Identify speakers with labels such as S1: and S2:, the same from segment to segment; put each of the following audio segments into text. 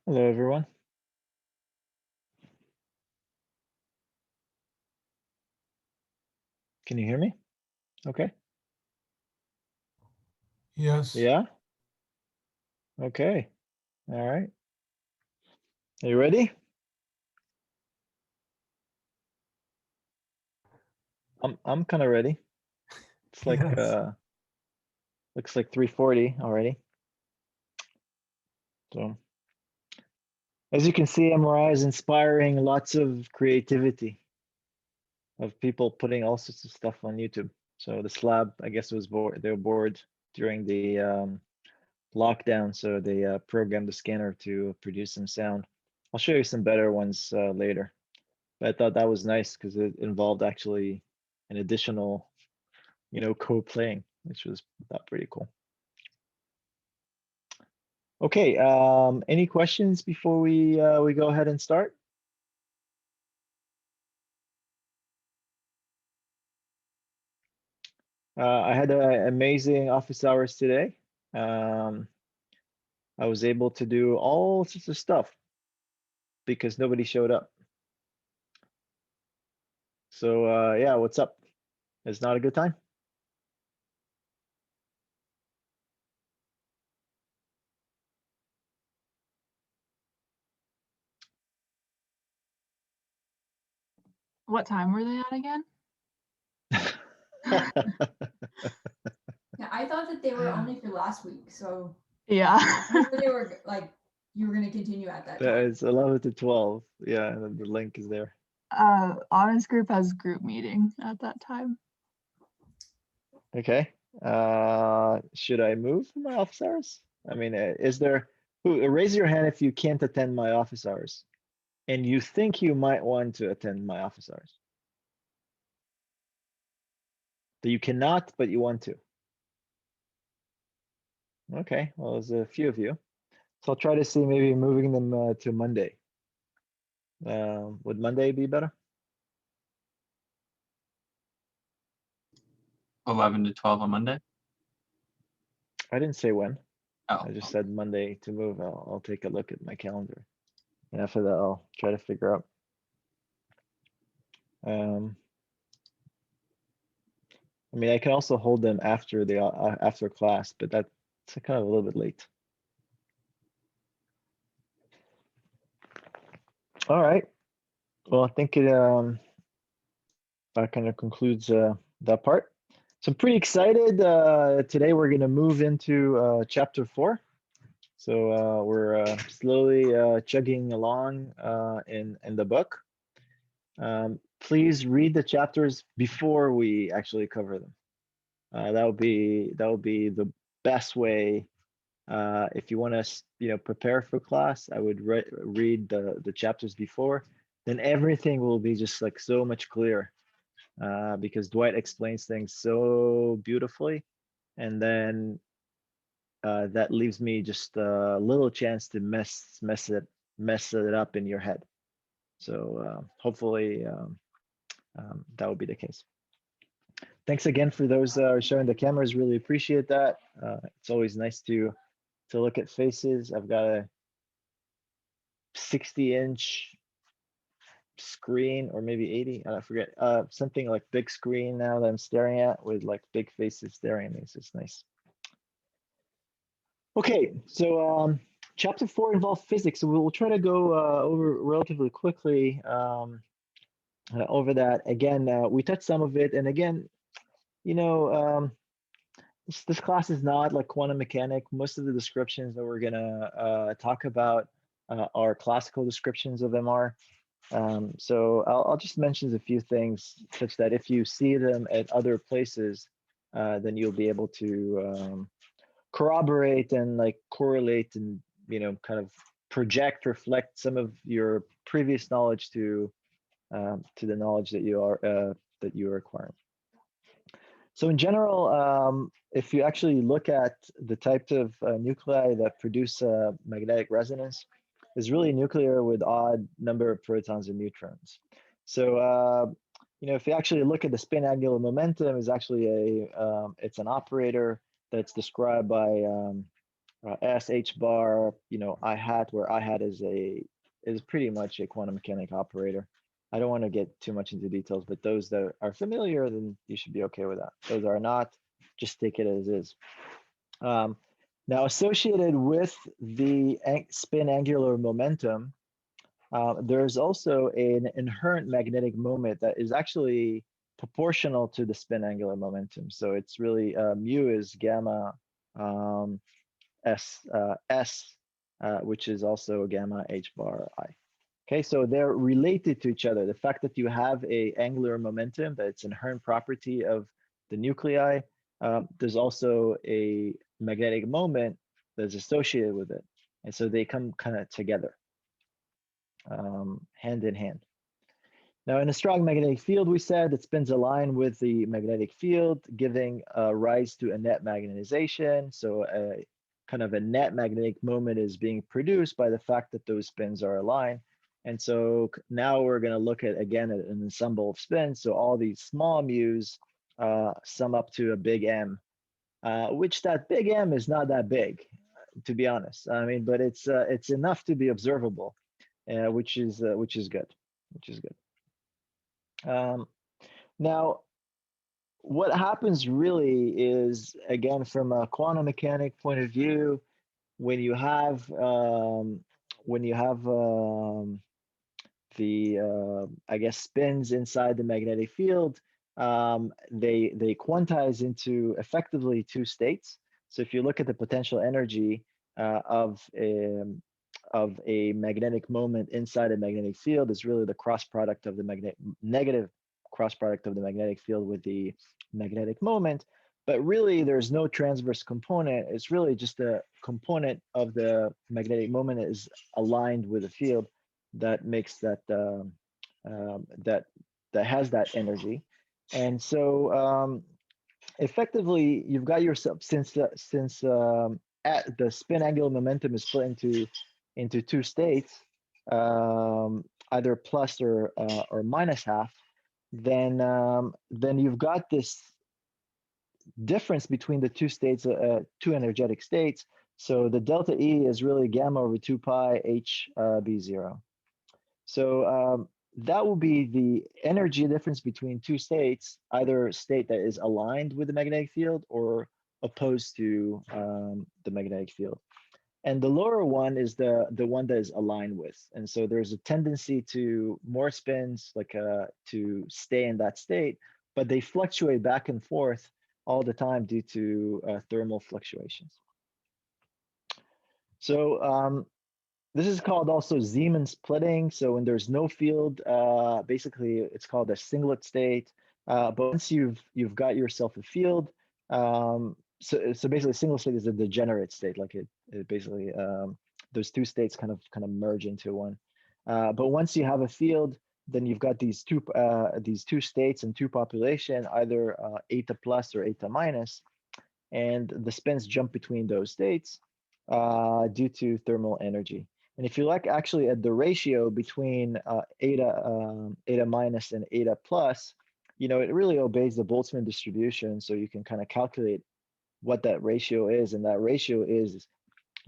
S1: Hello, everyone. Can you hear me? Okay.
S2: Yes.
S1: Yeah? Okay. All right. Are you ready? I'm kind of ready. It's like
S2: Yes.
S1: looks like 3:40 already. So as you can see, MRI is inspiring lots of creativity of people putting all sorts of stuff on YouTube. So this lab, I guess, was bored. They were bored during the lockdown, so they programmed the scanner to produce some sound. I'll show you some better ones later. But I thought that was nice because it involved actually an additional, co-playing, which was pretty cool. Okay, any questions before we go ahead and start? I had amazing office hours today. Um, I was able to do all sorts of stuff because nobody showed up. So yeah, what's up? It's not a good time?
S3: What time were they at again?
S4: Yeah, I thought that they were only for last week, so
S3: Yeah.
S4: they were like you were gonna continue at that time.
S1: It's 11 to 12. Yeah, and the link is there.
S3: Honest group has group meeting at that time.
S1: Okay. Should I move my office hours? I mean, is there raise your hand if you can't attend my office hours and you think you might want to attend my office hours. That you cannot, but you want to. Okay, well, there's a few of you. So I'll try to see maybe moving them to Monday. Would Monday be better?
S5: 11 to 12 on Monday?
S1: I didn't say when.
S5: Oh,
S1: I just said Monday to move. I'll take a look at my calendar. And after that, I'll try to figure out. I mean, I can also hold them after the after class, but that's kind of a little bit late. All right. Well, I think that kind of concludes that part. So I'm pretty excited. Today we're going to move into chapter 4. So we're slowly chugging along in the book. Please read the chapters before we actually cover them. That would be the best way. If you want to, prepare for class, I would read the chapters before. Then everything will be just like so much clearer because Dwight explains things so beautifully, and then that leaves me just a little chance to mess it up in your head. So hopefully that will be the case. Thanks again for those showing the cameras. Really appreciate that. It's always nice to look at faces. I've got a 60-inch screen, or maybe 80. I forget. Something like big screen now that I'm staring at with like big faces staring at me. So it's nice. Okay, so chapter 4 involves physics. So we'll try to go over relatively quickly over that. Again, we touched some of it, and again, this class is not like quantum mechanic. Most of the descriptions that we're gonna talk about are classical descriptions of MR. So I'll just mention a few things such that if you see them at other places, then you'll be able to corroborate and like correlate and kind of reflect some of your previous knowledge to the knowledge that you're acquiring. So in general, if you actually look at the types of nuclei that produce magnetic resonance, is really nuclear with odd number of protons and neutrons. So if you actually look at the spin angular momentum, is actually it's an operator that's described by S H bar, I hat, where I hat is pretty much a quantum mechanic operator. I don't want to get too much into details, but those that are familiar, then you should be okay with that. Those are not, just take it as is. Now, associated with the spin angular momentum, there's also an inherent magnetic moment that is actually proportional to the spin angular momentum. So it's really mu is gamma S, which is also gamma H bar I. Okay, so they're related to each other. The fact that you have a angular momentum, that's an inherent property of the nuclei, there's also a magnetic moment that's associated with it. And so they come kind of together, hand in hand. Now, in a strong magnetic field, we said it spins aligned with the magnetic field, giving rise to a net magnetization. So kind of a net magnetic moment is being produced by the fact that those spins are aligned. And so now we're going to look at, again, an ensemble of spins. So all these small mu's sum up to a big M, which that big M is not that big, to be honest. I mean, but it's enough to be observable, which is good, which is good. Now, what happens really is, again, from a quantum mechanic point of view, when you have the I guess spins inside the magnetic field, they quantize into effectively two states. So if you look at the potential energy of a magnetic moment inside a magnetic field, is really the cross product of the negative cross product of the magnetic field with the magnetic moment. But really, there's no transverse component. It's really just a component of the magnetic moment is aligned with the field that makes that that has that energy. And so effectively, you've got yourself, since at the spin angular momentum is split into two states, either plus or minus half, then you've got this difference between the two states, two energetic states. So the delta E is really gamma over 2 pi H B0. So that will be the energy difference between two states, either state that is aligned with the magnetic field or opposed to the magnetic field. And the lower one is the one that is aligned with. And so there's a tendency to more spins, like to stay in that state, but they fluctuate back and forth all the time due to thermal fluctuations. So this is called also Zeeman splitting. So when there's no field, basically it's called a singlet state. But once you've got yourself a field, so basically single state is a degenerate state, like it basically those two states kind of merge into one. But once you have a field, then you've got these two states and two population, either eta plus or eta minus, and the spins jump between those states due to thermal energy. And if you look actually at the ratio between eta minus and eta plus, it really obeys the Boltzmann distribution. So you can kind of calculate what that ratio is, and that ratio is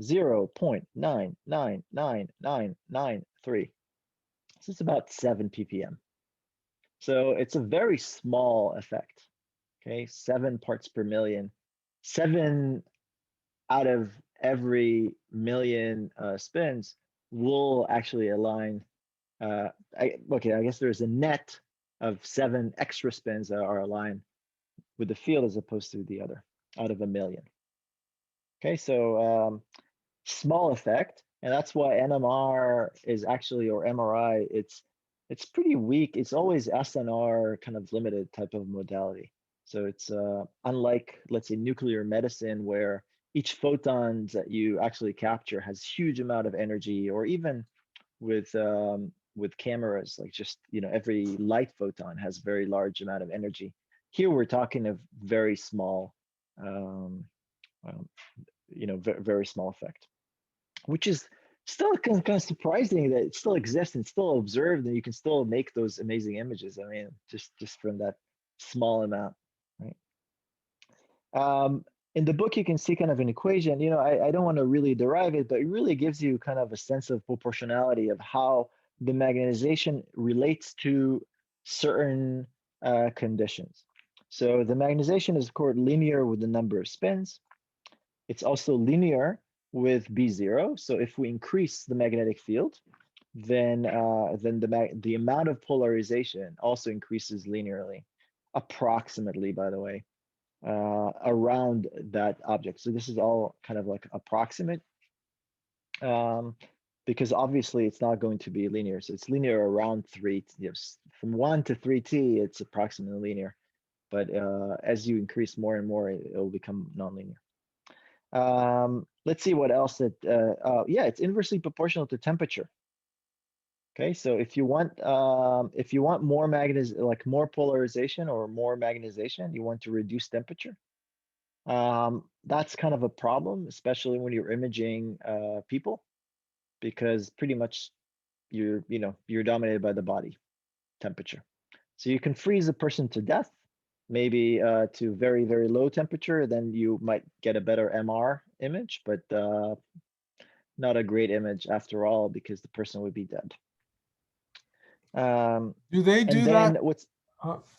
S1: 0.999993. So it's about 7 ppm. So it's a very small effect. Okay, 7 parts per million. 7 out of every million spins will actually align. I guess there's a net of 7 extra spins that are aligned with the field as opposed to the other out of a million. Okay, so small effect, and that's why NMR is actually, or MRI, it's pretty weak. It's always SNR kind of limited type of modality. So it's unlike, let's say, nuclear medicine, where each photon that you actually capture has huge amount of energy, or even with cameras, like just every light photon has very large amount of energy. Here we're talking of very small, very small effect, which is still kind of surprising that it still exists and still observed, and you can still make those amazing images. I mean, just from that small amount, right? in the book, you can see kind of an equation. I don't want to really derive it, but it really gives you kind of a sense of proportionality of how the magnetization relates to certain conditions. So the magnetization is, of course, linear with the number of spins. It's also linear with B0. So if we increase the magnetic field, then the amount of polarization also increases linearly, approximately, by the way, around that object. So this is all kind of like approximate, because obviously it's not going to be linear. So it's linear around 3, from 1 to 3t, it's approximately linear. But as you increase more and more, it will become nonlinear. Let's see what else yeah, it's inversely proportional to temperature. Okay, so if you want more more polarization or more magnetization, you want to reduce temperature. That's kind of a problem, especially when you're imaging people, because pretty much you're dominated by the body temperature. So you can freeze a person to death, maybe to very, very low temperature, then you might get a better MR image, but not a great image after all, because the person would be dead.
S2: Do they do
S1: then
S2: that?
S1: what's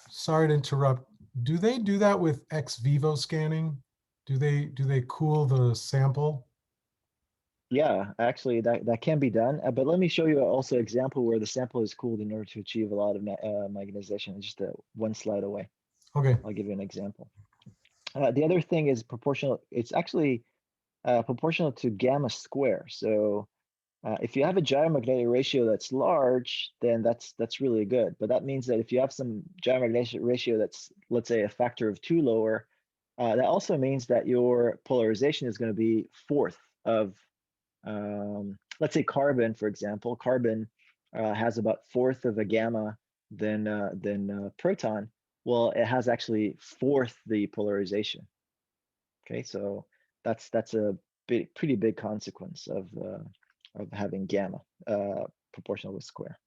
S2: Sorry to interrupt. Do they do that with ex vivo scanning? Do they cool the sample?
S1: Yeah, actually that can be done, but let me show you also an example where the sample is cooled in order to achieve a lot of magnetization. Just one slide away.
S2: Okay.
S1: I'll give you an example. The other thing is proportional. It's actually proportional to gamma square. So if you have a gyromagnetic ratio that's large, then that's really good. But that means that if you have some gyromagnetic ratio that's, let's say, a factor of 2 lower, that also means that your polarization is going to be fourth of, let's say, carbon, for example. Carbon has about fourth of a gamma than proton. Well, it has actually fourth the polarization. Okay, so that's a pretty big consequence of having gamma proportional with square.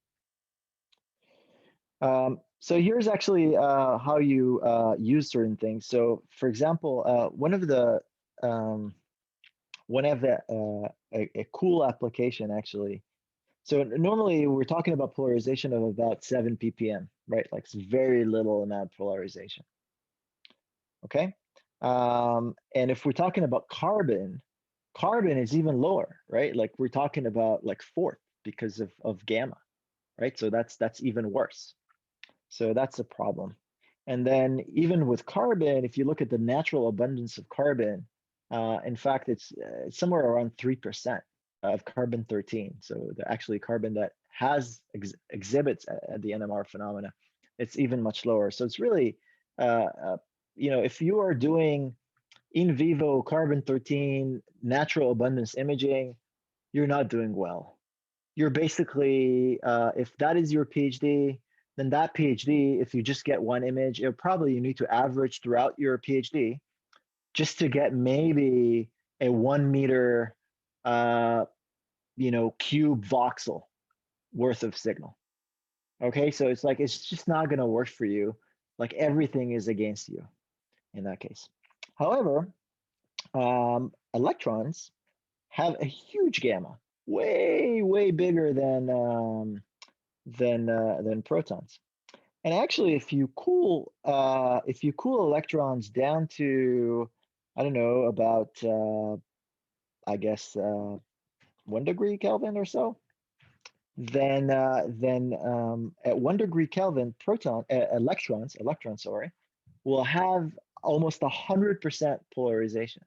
S1: So here's actually how you use certain things. So for example, one of a cool application actually. So normally we're talking about polarization of about 7 ppm, right? Like it's very little amount of polarization. Okay. And if we're talking about carbon is even lower, right? Like we're talking about like fourth because of gamma, right? So that's even worse. So that's a problem. And then even with carbon, if you look at the natural abundance of carbon, in fact, it's somewhere around 3% of carbon-13. So actually carbon that exhibits the NMR phenomena, it's even much lower. So it's really, if you are doing in vivo carbon-13 natural abundance imaging, you're not doing well. You're basically, if that is your PhD, then that PhD, if you just get one image, you need to average throughout your PhD just to get maybe a 1 meter, cube voxel worth of signal. Okay, so it's like, it's just not gonna work for you. Like everything is against you in that case. However, electrons have a huge gamma, way bigger than protons. And actually, if you cool electrons down to, I don't know, about I guess 1 degree Kelvin or so, then at 1 degree Kelvin, electrons, will have almost 100% polarization.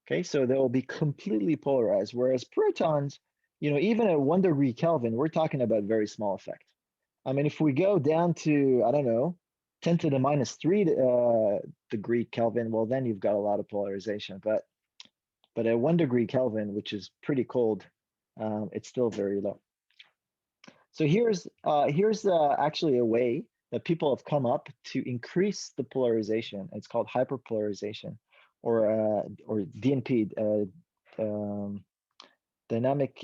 S1: Okay, so they will be completely polarized, whereas protons, even at 1 degree Kelvin, we're talking about very small effect. I mean, if we go down to, I don't know, 10 to the minus 3 degree Kelvin, well, then you've got a lot of polarization. But at 1 degree Kelvin, which is pretty cold, it's still very low. So here's actually a way that people have come up to increase the polarization. It's called hyperpolarization, or DNP, dynamic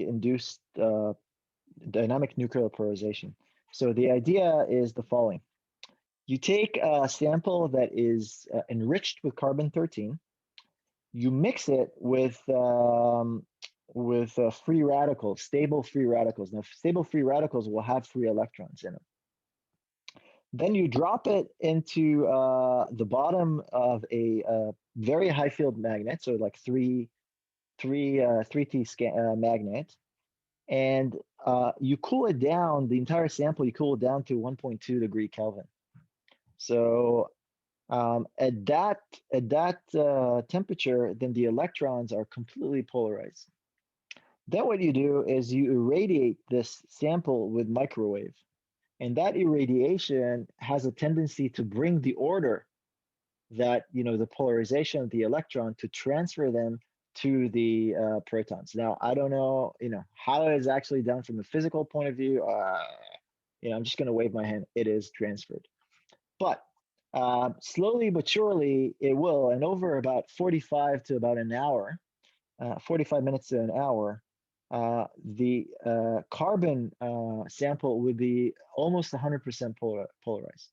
S1: nuclear polarization. So the idea is the following. You take a sample that is enriched with carbon-13, you mix it with free radicals, stable free radicals. Now, stable free radicals will have free electrons in them. Then you drop it into the bottom of a very high field magnet, so like 3T magnet, and you cool it down, the entire sample, you cool it down to 1.2 degree Kelvin. So at that temperature, then the electrons are completely polarized. Then what you do is you irradiate this sample with microwave. And that irradiation has a tendency to bring the order that, the polarization of the electron, to transfer them to the protons. Now, I don't know, how it is actually done from a physical point of view. I'm just going to wave my hand. It is transferred. But slowly but surely it will. And over about 45 to about an hour, 45 minutes to an hour, the carbon sample would be almost 100% polarized.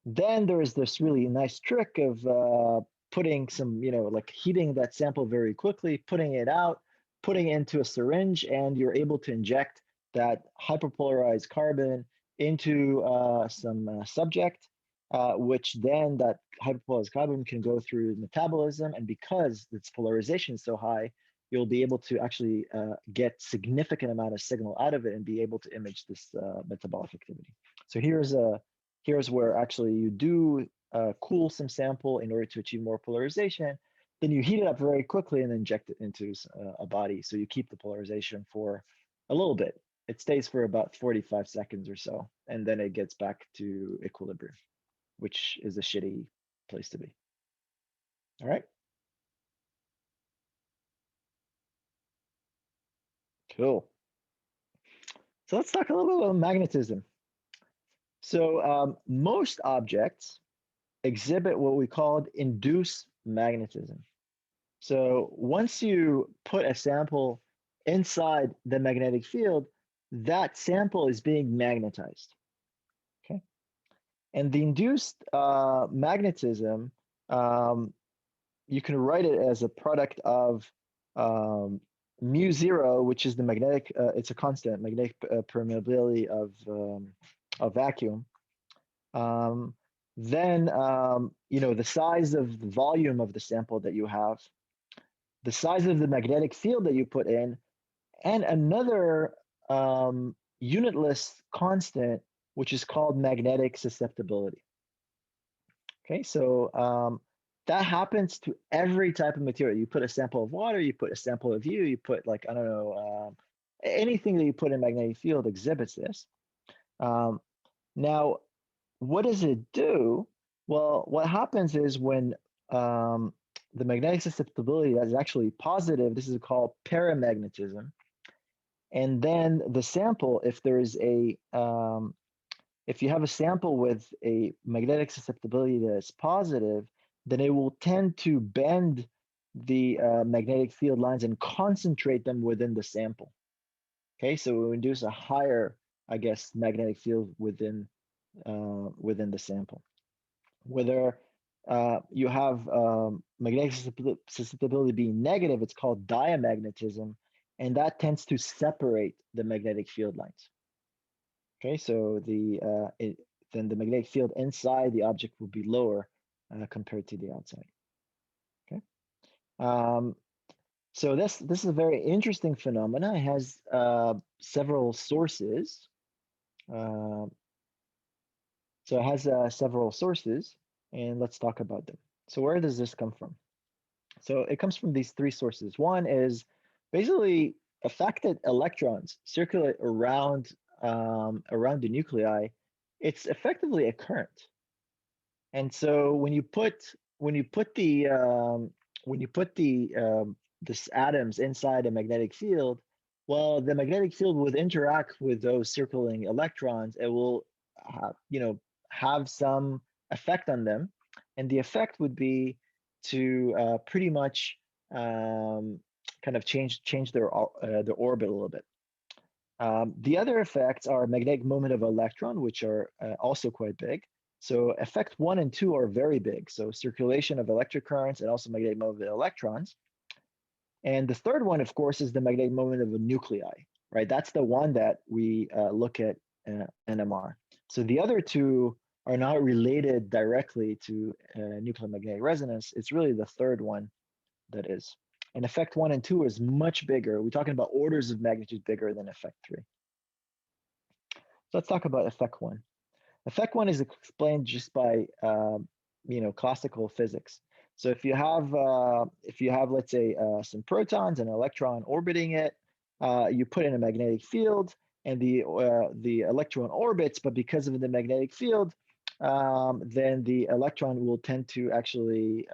S1: Then there is this really nice trick of putting some, like heating that sample very quickly, putting it out, putting it into a syringe, and you're able to inject that hyperpolarized carbon into some subject, which then that hyperpolarized carbon can go through metabolism. And because its polarization is so high, you'll be able to actually get significant amount of signal out of it and be able to image this metabolic activity. So here's where actually you do cool some sample in order to achieve more polarization. Then you heat it up very quickly and inject it into a body. So you keep the polarization for a little bit. It stays for about 45 seconds or so, and then it gets back to equilibrium, which is a shitty place to be. All right. Cool. So let's talk a little bit about magnetism. So most objects exhibit what we call induced magnetism. So once you put a sample inside the magnetic field, that sample is being magnetized. Okay. And the induced magnetism, you can write it as a product of mu0, which is the magnetic, it's a constant magnetic permeability of vacuum. Then, the size of the volume of the sample that you have, the size of the magnetic field that you put in, and another unitless constant, which is called magnetic susceptibility. Okay, so that happens to every type of material. You put a sample of water, you put a sample of you put like, I don't know, anything that you put in magnetic field exhibits this. Now, what does it do? Well, what happens is when the magnetic susceptibility is actually positive, this is called paramagnetism. And then the sample, if there is if you have a sample with a magnetic susceptibility that is positive, then it will tend to bend the magnetic field lines and concentrate them within the sample. Okay, so it will induce a higher, I guess, magnetic field within the sample. Whether you have magnetic susceptibility being negative, it's called diamagnetism, and that tends to separate the magnetic field lines. Okay, so then the magnetic field inside the object will be lower compared to the outside. Okay, so this is a very interesting phenomena. It has several sources. So it has several sources, and let's talk about them. So where does this come from? So it comes from these three sources. One is basically the fact that electrons circulate around the nuclei. It's effectively a current. And so when you put this atoms inside a magnetic field, well, the magnetic field would interact with those circling electrons. It will have some effect on them, and the effect would be to pretty much kind of change their orbit a little bit. The other effects are magnetic moment of electron, which are also quite big. So effect 1 and 2 are very big. So circulation of electric currents and also magnetic moment of electrons. And the third one, of course, is the magnetic moment of a nuclei, right? That's the one that we look at NMR. So the other two are not related directly to nuclear magnetic resonance. It's really the third one that is. And effect 1 and 2 is much bigger. We're talking about orders of magnitude bigger than effect 3. So let's talk about effect 1. Effect 1 is explained just by classical physics. So if you have let's say some protons and an electron orbiting it, you put in a magnetic field, and the electron orbits, but because of the magnetic field, then the electron will tend to actually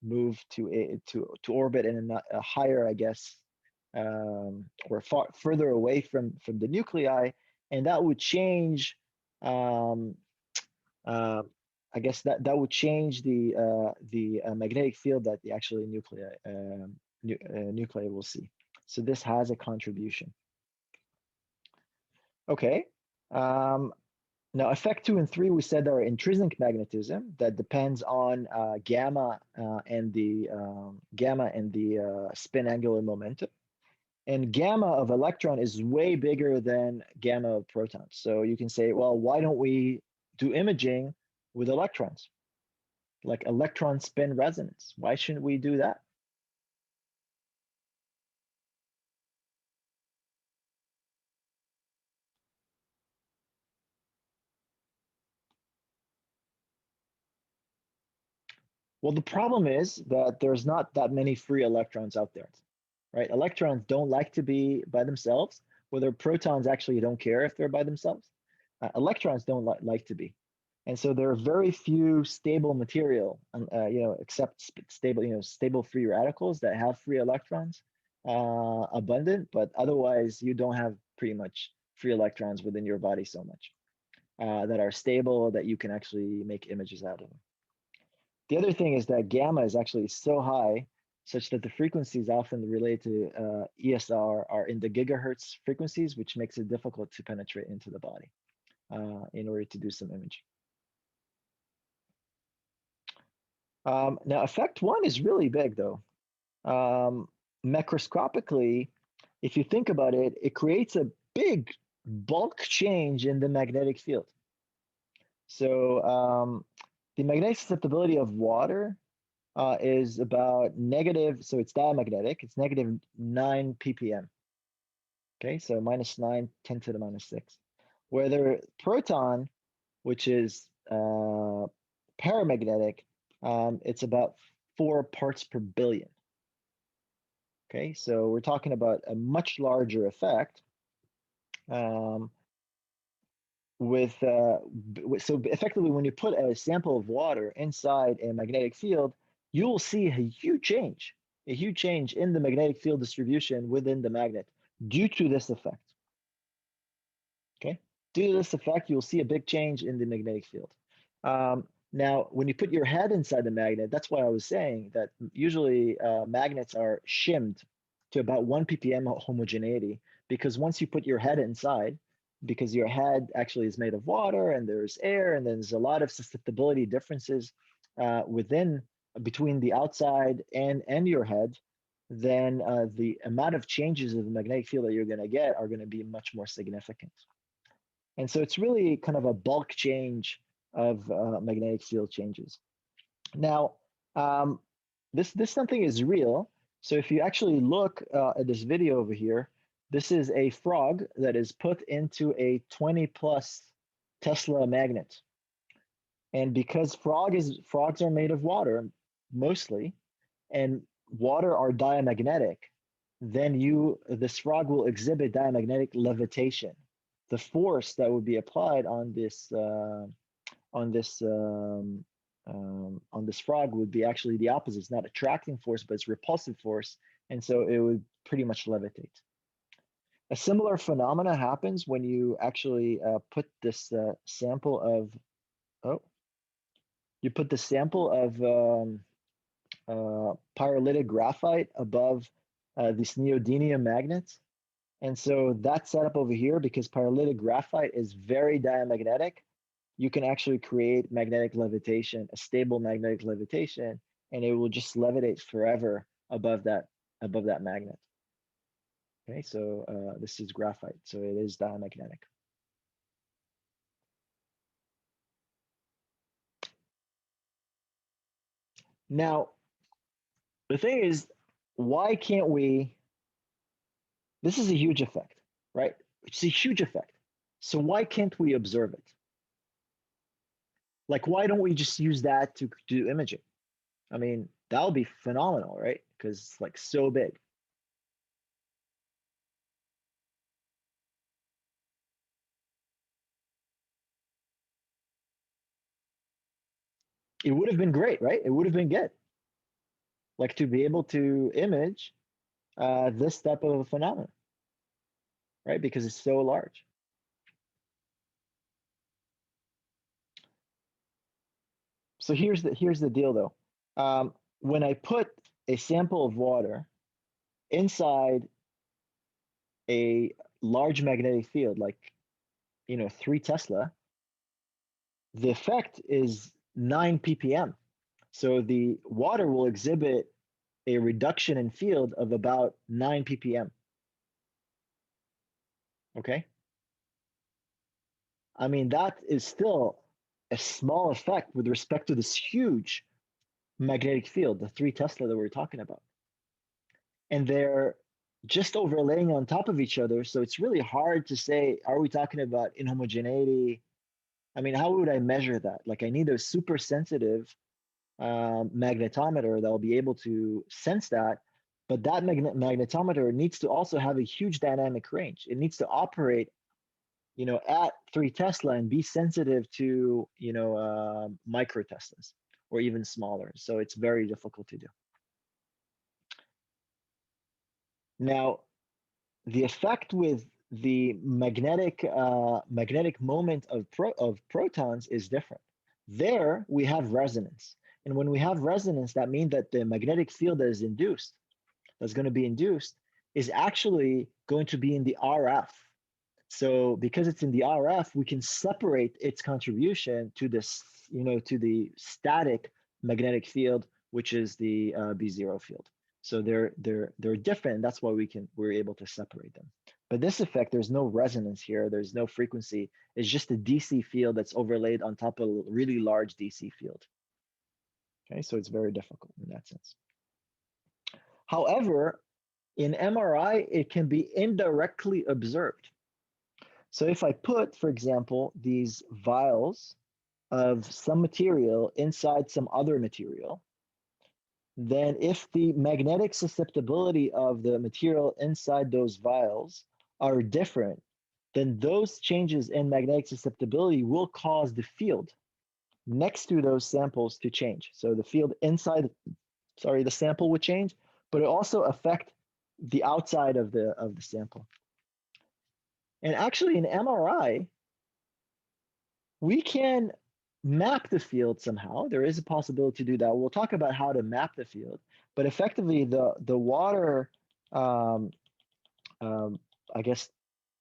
S1: move to orbit in a higher, I guess, or further away from the nuclei, and that would change. I guess that would change the magnetic field that the actually nuclei will see. So this has a contribution. Okay. Now, effect 2 and 3, we said are intrinsic magnetism that depends on gamma and the spin angular momentum. And gamma of electron is way bigger than gamma of protons. So you can say, well, why don't we do imaging with electrons, like electron spin resonance? Why shouldn't we do that? Well, the problem is that there's not that many free electrons out there, right? Electrons don't like to be by themselves, whether protons actually don't care if they're by themselves. Electrons don't like to be. And so there are very few stable material, except stable free radicals that have free electrons abundant, but otherwise you don't have pretty much free electrons within your body so much that are stable that you can actually make images out of them. The other thing is that gamma is actually so high such that the frequencies often related to ESR are in the gigahertz frequencies, which makes it difficult to penetrate into the body in order to do some imaging. Now, effect 1 is really big, though. Macroscopically, if you think about it, it creates a big bulk change in the magnetic field. So the magnetic susceptibility of water is about negative, so it's diamagnetic, it's negative 9 ppm. Okay, so -9, 10 to the -6. Where the proton, which is paramagnetic, it's about 4 parts per billion. Okay, so we're talking about a much larger effect. So effectively, when you put a sample of water inside a magnetic field, you will see a huge change in the magnetic field distribution within the magnet due to this effect. Okay, due to this effect, you'll see a big change in the magnetic field. Now, when you put your head inside the magnet, that's why I was saying that usually magnets are shimmed to about 1 ppm homogeneity, because once you put your head inside, because your head actually is made of water and there's air and there's a lot of susceptibility differences between the outside and your head, then the amount of changes of the magnetic field that you're going to get are going to be much more significant. And so it's really kind of a bulk change of magnetic field changes. Now, this something is real. So if you actually look at this video over here, this is a frog that is put into a 20+ Tesla magnet. And because frogs are made of water mostly, and water are diamagnetic, then this frog will exhibit diamagnetic levitation. The force that would be applied on this frog would be actually the opposite. It's not attracting force, but it's repulsive force, and so it would pretty much levitate. A similar phenomena happens when you actually put this sample of pyrolytic graphite above these neodymium magnets, And so that setup over here, because pyrolytic graphite is very diamagnetic, you can actually create magnetic levitation, a stable magnetic levitation, and it will just levitate forever above that magnet. Okay, so this is graphite, so it is diamagnetic. Now, the thing is, why can't we? This is a huge effect, right? It's a huge effect. So why can't we observe it? Like, why don't we just use that to do imaging? I mean, that would be phenomenal, right? Because it's like so big. It would have been great, right? It would have been good. Like to be able to image this type of a phenomenon, right? Because it's so large. So here's the deal though. When I put a sample of water inside a large magnetic field, like 3 Tesla, the effect is 9 ppm. So the water will exhibit a reduction in field of about 9 ppm. Okay. I mean, that is still a small effect with respect to this huge magnetic field, the 3 Tesla that we're talking about. And they're just overlaying on top of each other. So it's really hard to say, are we talking about inhomogeneity? I mean, how would I measure that? Like I need a super sensitive magnetometer that will be able to sense that. But that magnetometer needs to also have a huge dynamic range. It needs to operate, at 3 Tesla and be sensitive to, micro Teslas or even smaller. So it's very difficult to do. Now, the effect with the magnetic moment of protons is different. There we have resonance. And when we have resonance, that means that the magnetic field that is induced, that's going to be induced, is actually going to be in the RF. So because it's in the RF, we can separate its contribution to this, to the static magnetic field, which is the B0 field. So they're different. That's why we're able to separate them. But this effect, there's no resonance here. There's no frequency. It's just a DC field that's overlaid on top of a really large DC field. Okay, so it's very difficult in that sense. However, in MRI, it can be indirectly observed. So if I put, for example, these vials of some material inside some other material, then if the magnetic susceptibility of the material inside those vials are different, then those changes in magnetic susceptibility will cause the field next to those samples to change. So the field inside, the sample would change, but it also affect the outside of the sample. And actually in MRI, we can map the field somehow. There is a possibility to do that. We'll talk about how to map the field, but effectively the water, I guess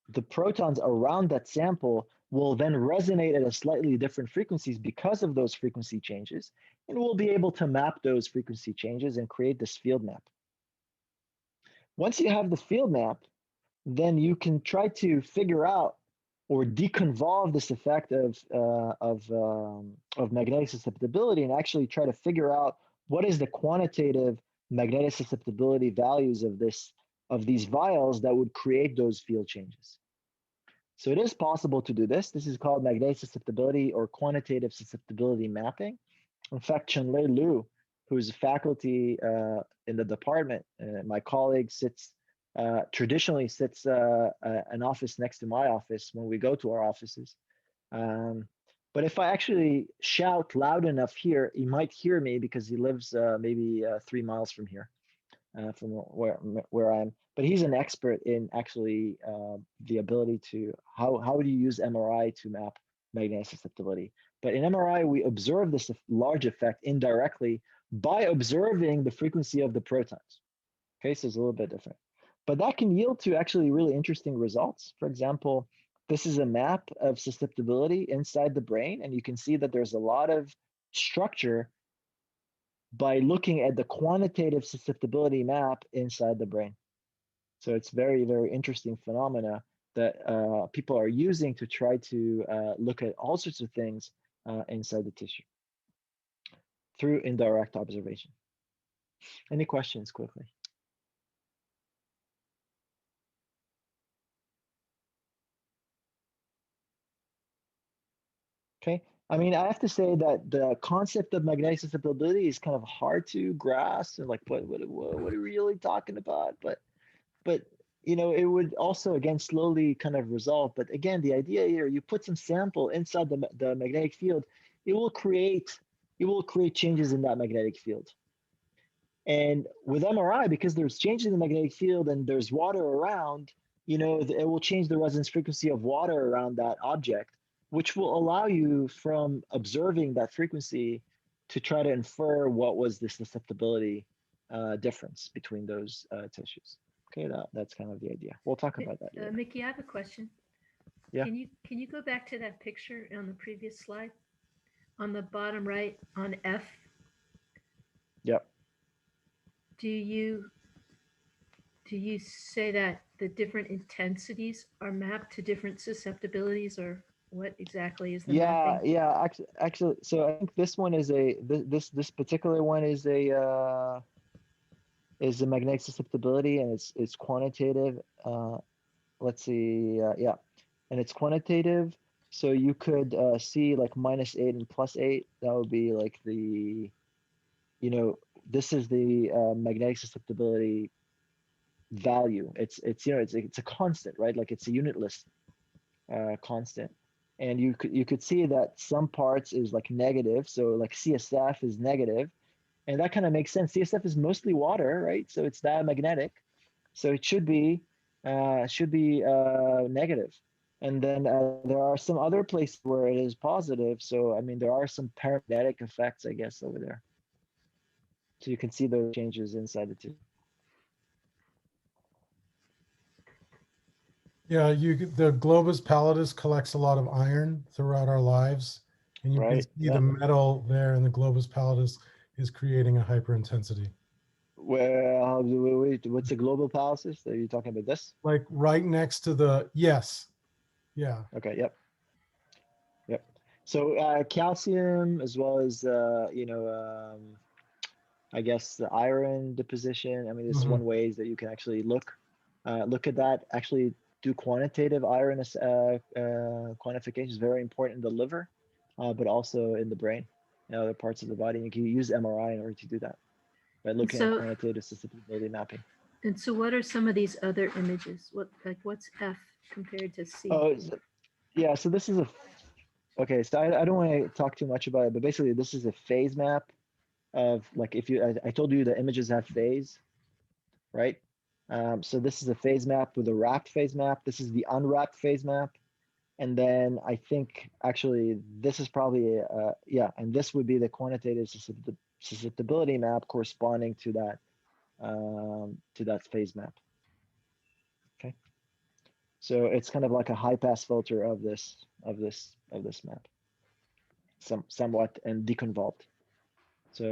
S1: the protons around that sample will then resonate at a slightly different frequencies because of those frequency changes. And we'll be able to map those frequency changes and create this field map. Once you have the field map, then you can try to figure out or deconvolve this effect of magnetic susceptibility and actually try to figure out what is the quantitative magnetic susceptibility values of these vials that would create those field changes. So it is possible to do this. This is called magnetic susceptibility or quantitative susceptibility mapping. In fact, Chunlei Liu, who's a faculty in the department, my colleague traditionally sits an office next to my office when we go to our offices. But if I actually shout loud enough here, he might hear me because he lives maybe 3 miles from here, from where I'm. But he's an expert in actually the ability to, how do you use MRI to map magnetic susceptibility. But in MRI, we observe this large effect indirectly by observing the frequency of the protons. Okay, so it's a little bit different. but that can yield to actually really interesting results. For example, this is a map of susceptibility inside the brain, and you can see that there's a lot of structure by looking at the quantitative susceptibility map inside the brain. So it's very, very interesting phenomena that people are using to try to look at all sorts of things inside the tissue through indirect observation. Any questions quickly? Okay, I mean, I have to say that the concept of magnetic susceptibility is kind of hard to grasp, and like, what are we really talking about? But you know, it would also again slowly kind of resolve. But again, the idea here, you put some sample inside the magnetic field, it will create changes in that magnetic field. And with MRI, because there's changes in the magnetic field and there's water around, you know, it will change the resonance frequency of water around that object, which will allow you from observing that frequency to try to infer what was the susceptibility difference between those tissues. Okay, that's kind of the idea. We'll talk about that later.
S6: Mickey, I have a question.
S1: Yeah.
S6: Can you go back to that picture on the previous slide? On the bottom right on F?
S1: Yep.
S6: Do you say that the different intensities are mapped to different susceptibilities, or what exactly is the mapping?
S1: Yeah, actually, so I think this one is this particular one is a magnetic susceptibility, and it's quantitative. Let's see, yeah, and it's quantitative. So you could see like -8 and +8. That would be like the, you know, this is the magnetic susceptibility value. It's you know, it's a constant, right? Like it's a unitless constant. And you could see that some parts is like negative. So like CSF is negative, and that kind of makes sense. CSF is mostly water, right? So it's diamagnetic. So it should be negative. And then there are some other places where it is positive. So I mean, there are some paramagnetic effects, I guess, over there. So you can see those changes inside the tissue.
S2: Yeah, the globus pallidus collects a lot of iron throughout our lives, and you can see the metal there, and the globus pallidus is creating a hyperintensity.
S1: Well, wait, what's the global pallidus? Are you talking about this?
S2: Like right next to the, yes. Yeah.
S1: Okay, yep. So calcium, as well as you know, I guess the iron deposition. I mean, this is one ways that you can actually look at that. Actually, do quantitative iron quantification is very important in the liver, but also in the brain and other parts of the body. You can use MRI in order to do that by looking at quantitative susceptibility mapping.
S6: And so, what are some of these other images? What's F compared to C?
S1: Oh, yeah. So this is okay. So I don't want to talk too much about it, but basically, this is a phase map of, like, if you, I told you the images have phase, right? So this is a phase map with a wrapped phase map. This is the unwrapped phase map. And then I think actually this is probably, yeah, and this would be the quantitative susceptibility map corresponding to that phase map. Okay. So it's kind of like a high pass filter of this map, somewhat, and deconvolved. So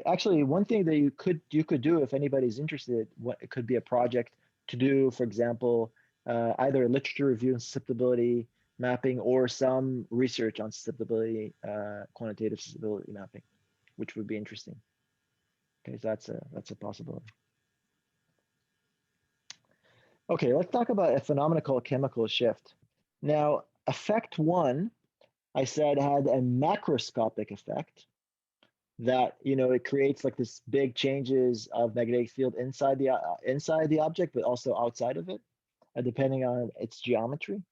S1: actually, one thing that you could do, if anybody's interested, it could be a project to do, for example, either a literature review on susceptibility mapping or some research on susceptibility, quantitative susceptibility mapping, which would be interesting. Okay, so that's a possibility. Okay, let's talk about a phenomenon called chemical shift. Now, effect 1, I said, had a macroscopic effect, that, you know, it creates like this big changes of magnetic field inside the object, but also outside of it, depending on its geometry.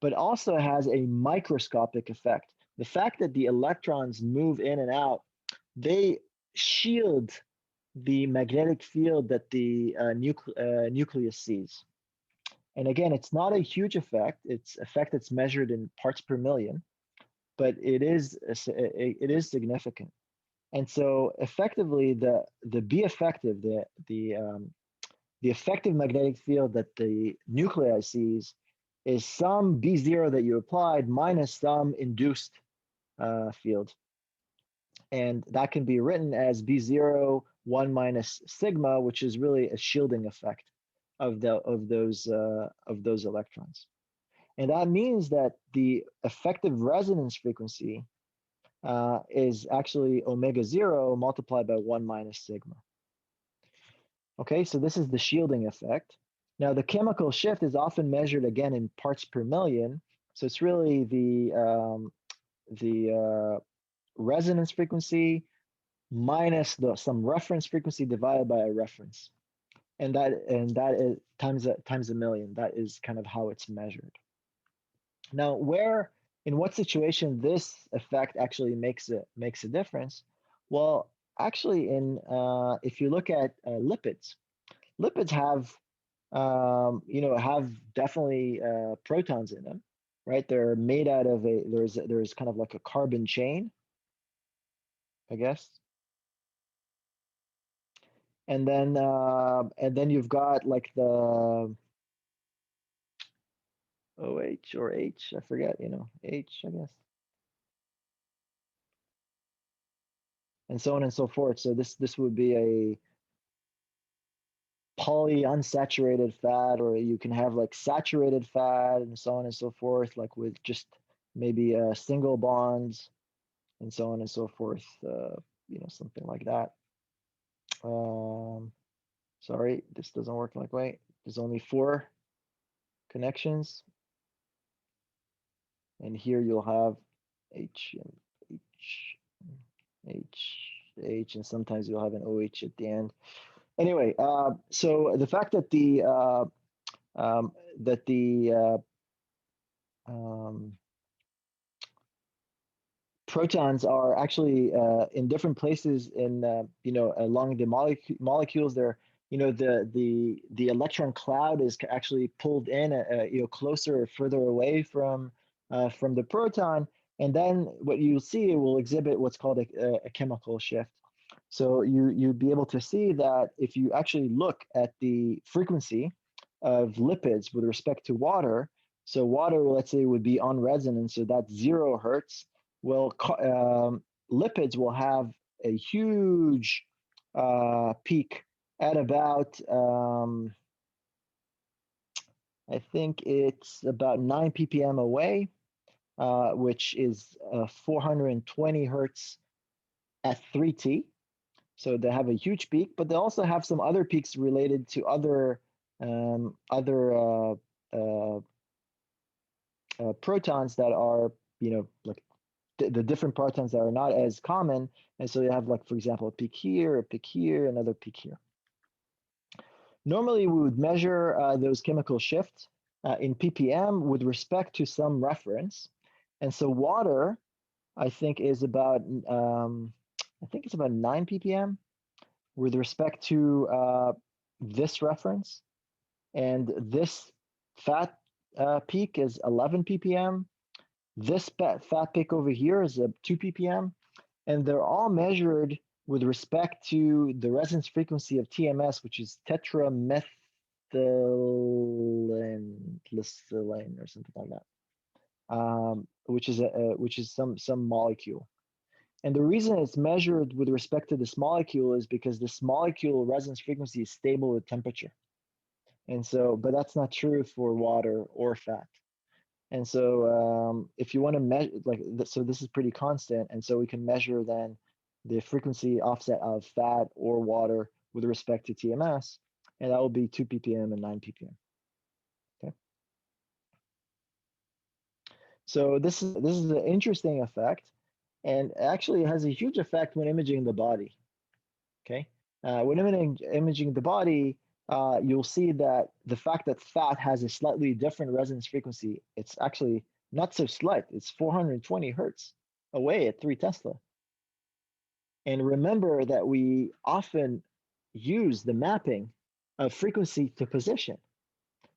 S1: But also has a microscopic effect. The fact that the electrons move in and out, they shield the magnetic field that the nucleus sees. And again, it's not a huge effect. It's effect that's measured in parts per million, but it is significant. And so effectively, the be effective, the the effective magnetic field that the nuclei sees is some B0 that you applied minus some induced field. And that can be written as B0, 1 minus sigma, which is really a shielding effect of those electrons. And that means that the effective resonance frequency is actually omega 0 multiplied by 1 minus sigma. Okay, so this is the shielding effect. Now the chemical shift is often measured again in parts per million. So it's really the resonance frequency minus some reference frequency divided by a reference. And that is times a million. That is kind of how it's measured. Now, in what situation this effect actually makes a difference? Well, actually, if you look at lipids have have definitely protons in them, right? They're made out of there's kind of like a carbon chain, I guess. And then you've got like the OH or H, I forget, H, I guess. And so on and so forth. So this would be a polyunsaturated fat, or you can have like saturated fat and so on and so forth, like with just maybe single bonds and so on and so forth, something like that. Sorry, this doesn't work like way. There's only 4 connections. And here you'll have H and H, and sometimes you'll have an OH at the end. Anyway, so the fact that protons are actually in different places in along the molecules, they're the electron cloud is actually pulled in closer or further away from the proton, and then what you'll see, it will exhibit what's called a chemical shift. So you'd be able to see that if you actually look at the frequency of lipids with respect to water, so water, let's say, would be on resonance, so that's 0 hertz. Well, lipids will have a huge peak at about, I think it's about 9 ppm away, which is 420 hertz at 3T. So they have a huge peak, but they also have some other peaks related to other protons that are, like the different protons that are not as common. And so you have, like, for example, a peak here, another peak here. Normally, we would measure those chemical shifts in ppm with respect to some reference. And so water, I think, is about, it's about 9 ppm with respect to this reference. And this fat peak is 11 ppm. This fat peak over here is 2 ppm. And they're all measured with respect to the resonance frequency of TMS, which is tetramethylene or something like that, which is some molecule. And the reason it's measured with respect to this molecule is because this molecule resonance frequency is stable with temperature. And so, but that's not true for water or fat. And so if you want to measure, so this is pretty constant. And so we can measure then the frequency offset of fat or water with respect to TMS, and that will be 2 ppm and 9 ppm. Okay. So this is an interesting effect, and actually has a huge effect when imaging the body. Okay. When imaging the body, you'll see that the fact that fat has a slightly different resonance frequency, it's actually not so slight. It's 420 hertz away at 3 Tesla. And remember that we often use the mapping of frequency to position.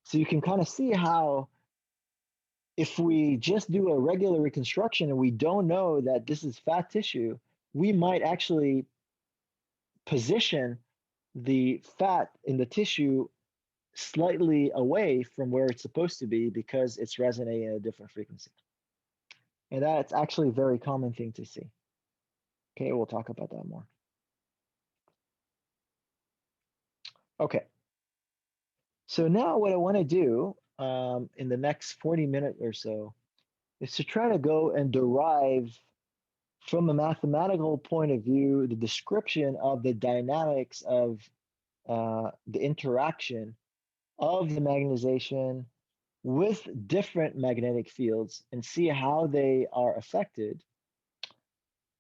S1: So you can kind of see how if we just do a regular reconstruction and we don't know that this is fat tissue, we might actually position the fat in the tissue slightly away from where it's supposed to be because it's resonating at a different frequency. And that's actually a very common thing to see. Okay, we'll talk about that more. Okay. So now what I want to do in the next 40 minutes or so is to try to go and derive from a mathematical point of view the description of the dynamics of the interaction of the magnetization with different magnetic fields and see how they are affected.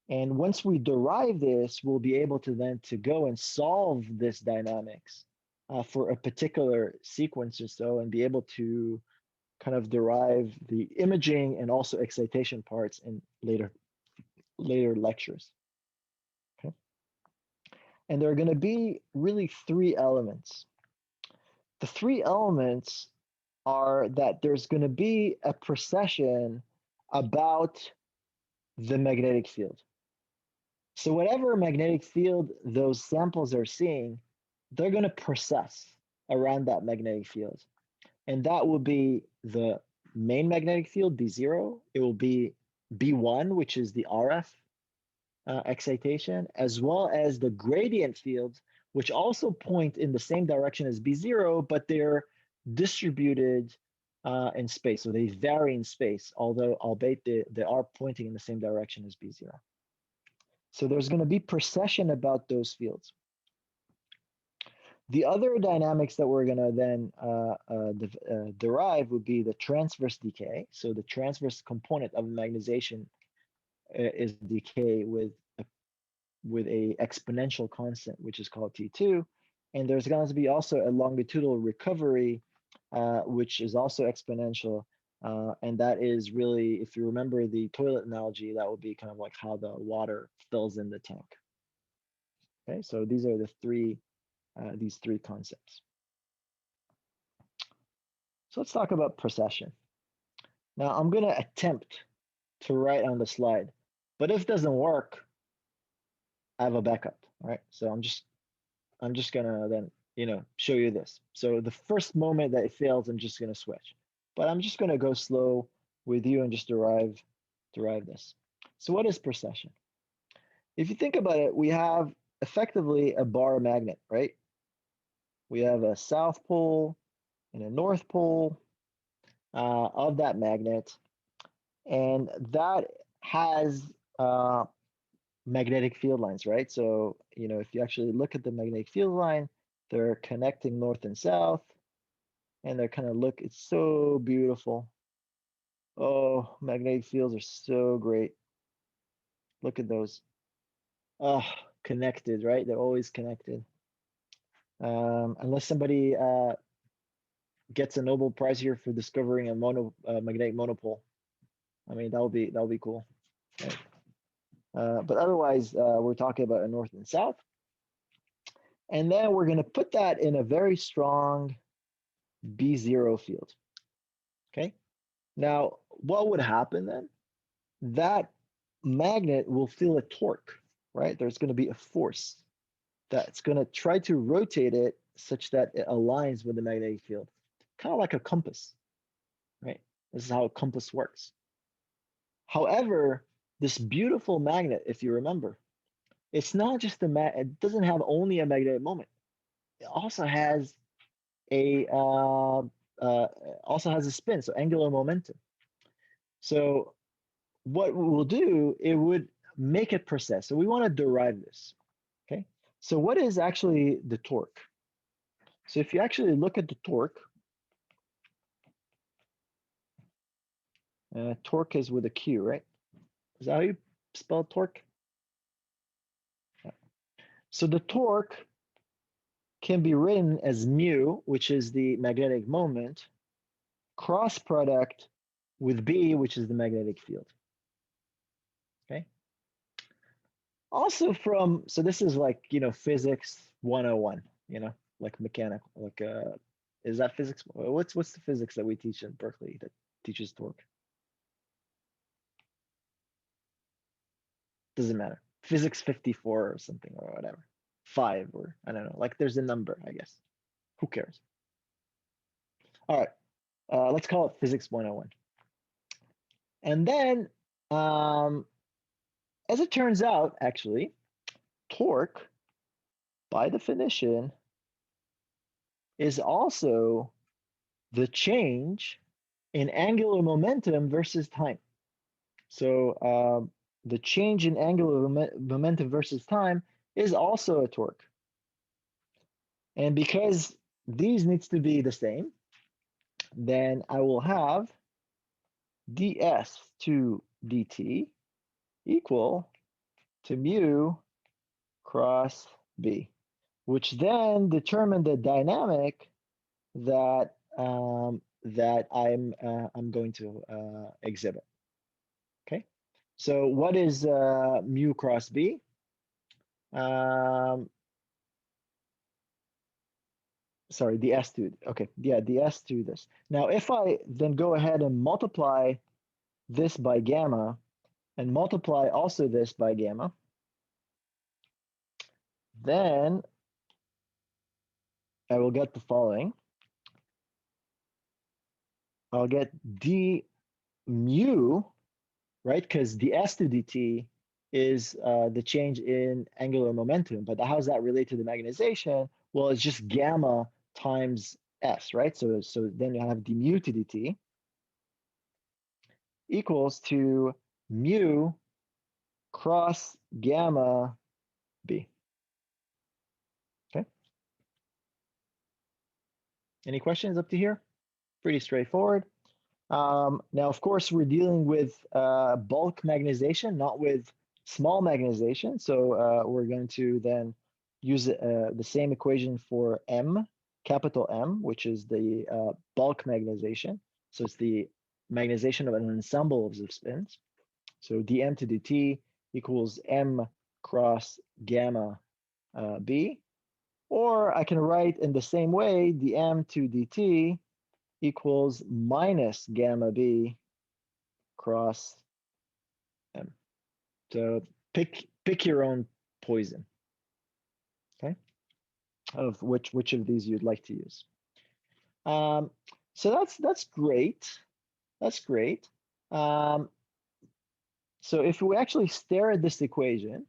S1: And once we derive this, we'll be able to then to go and solve this dynamics for a particular sequence or so, and be able to kind of derive the imaging and also excitation parts in later lectures. Okay. And there are going to be really three elements. The three elements are that there's going to be a precession about the magnetic field. So whatever magnetic field those samples are seeing, they're going to precess around that magnetic field. And that will be the main magnetic field, B0. It will be B1, which is the RF excitation, as well as the gradient fields, which also point in the same direction as B0, but they're distributed in space. So they vary in space, although albeit they are pointing in the same direction as B0. So there's going to be precession about those fields. The other dynamics that we're going to then derive would be the transverse decay. So the transverse component of magnetization is decay with a exponential constant, which is called T2. And there's going to be also a longitudinal recovery, which is also exponential. And that is really, if you remember the toilet analogy, that would be kind of like how the water fills in the tank. Okay, so these are the these three concepts. So let's talk about precession. Now I'm going to attempt to write on the slide, but if it doesn't work, I have a backup, right? So I'm just gonna then, show you this. So the first moment that it fails, I'm just gonna switch, but I'm just gonna go slow with you and just derive this. So what is precession? If you think about it, we have effectively a bar magnet, right? We have a south pole and a north pole of that magnet, and that has magnetic field lines, right? So, if you actually look at the magnetic field line, they're connecting north and south, and they're kind of it's so beautiful. Oh, magnetic fields are so great. Look at those. Oh, connected, right? They're always connected. Unless somebody gets a Nobel Prize here for discovering a magnetic monopole. I mean, that'll be cool. Right? But otherwise, we're talking about a north and south. And then we're going to put that in a very strong B0 field. Okay. Now, what would happen then? That magnet will feel a torque, right? There's going to be a force that's going to try to rotate it such that it aligns with the magnetic field, kind of like a compass, right? This is how a compass works. However, this beautiful magnet, if you remember, it's not just it doesn't have only a magnetic moment. It also has a spin, so angular momentum. So what we'll do, it would make it precess. So we want to derive this. Okay. So what is actually the torque? So if you actually look at the torque, torque is with a Q, right? Is that how you spell torque? Yeah. So the torque can be written as mu, which is the magnetic moment, cross product with B, which is the magnetic field. Okay. Also so this is like, physics 101, like mechanical, like, is that physics? What's the physics that we teach in Berkeley that teaches torque? Doesn't matter. Physics 54 or something or whatever. 5 or I don't know. Like there's a number, I guess. Who cares? All right, let's call it physics 101. And then, as it turns out, actually, torque, by definition, is also the change in angular momentum versus time. So the change in angular momentum versus time is also a torque. And because these needs to be the same, then I will have ds to dt equal to mu cross b, which then determine the dynamic that that I'm going to exhibit. Okay, so what is mu cross b? Sorry, the S2, okay, yeah, the S2 this. Now, if I then go ahead and multiply this by gamma and multiply also this by gamma, then I will get the following. I'll get d mu, right? Because the S to dt is the change in angular momentum, but how does that relate to the magnetization? Well, it's just gamma times S, right? So then you have d mu to dt equals to mu cross gamma b. Okay. Any questions up to here? Pretty straightforward. Now, of course, we're dealing with bulk magnetization, not with small magnetization. So we're going to then use the same equation for M, capital M, which is the bulk magnetization. So it's the magnetization of an ensemble of spins. So dm to dt equals m cross gamma b. Or I can write in the same way, dm to dt equals minus gamma b cross m. So pick your own poison, okay, of which of these you'd like to use. So that's great. That's great. So if we actually stare at this equation,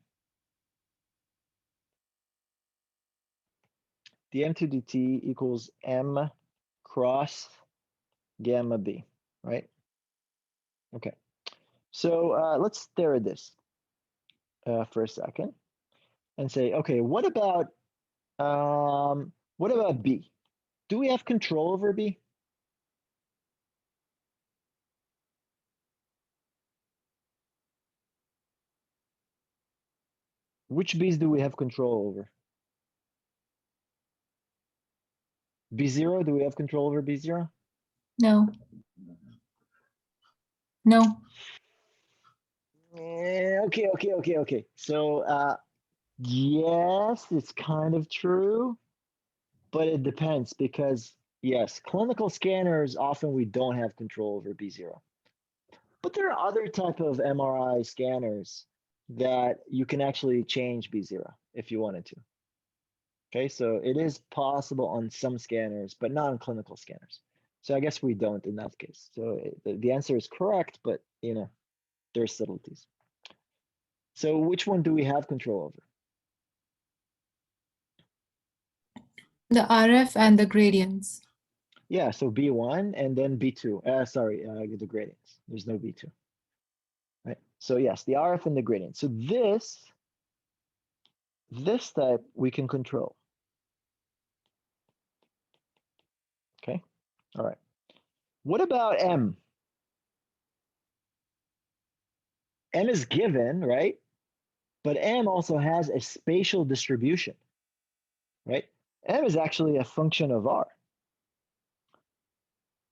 S1: dm to dt equals m cross gamma b, right? Okay. So let's stare at this for a second and say, okay, what about B? Do we have control over B? Which B's do we have control over? B0, do we have control over B0?
S3: No. No.
S1: Okay. So yes, it's kind of true, but it depends because yes, clinical scanners, often we don't have control over B0. But there are other type of MRI scanners that you can actually change B0 if you wanted to. Okay, so it is possible on some scanners, but not on clinical scanners. So I guess we don't in that case. So the answer is correct, but you know, there's subtleties. So which one do we have control over?
S3: The RF and the gradients.
S1: Yeah, so B1 and then B2. Sorry, the gradients. There's no B2. Right. So yes, the RF and the gradient. So this type we can control. Okay. All right. What about M? M is given, right? But M also has a spatial distribution, right? M is actually a function of R.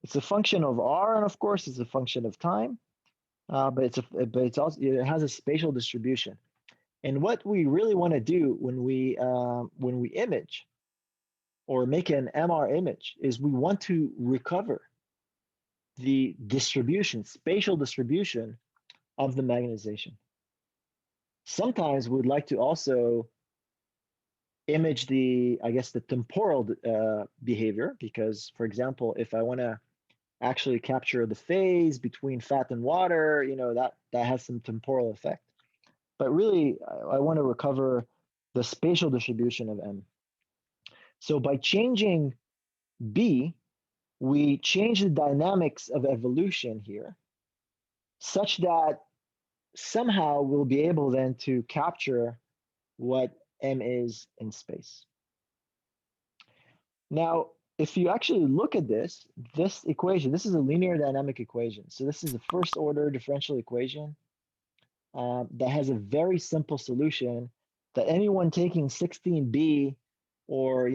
S1: It's a function of R, and of course, it's a function of time. But it has a spatial distribution. And what we really want to do when we image or make an MR image is we want to recover the distribution, spatial distribution of the magnetization. Sometimes we'd like to also image the, I guess, the temporal behavior, because, for example, if I want to actually capture the phase between fat and water, that has some temporal effect. But really, I want to recover the spatial distribution of M. So by changing B, we change the dynamics of evolution here, such that somehow we'll be able then to capture what M is in space. Now, if you actually look at this equation, this is a linear dynamic equation. So this is a first order differential equation that has a very simple solution that anyone taking 16B or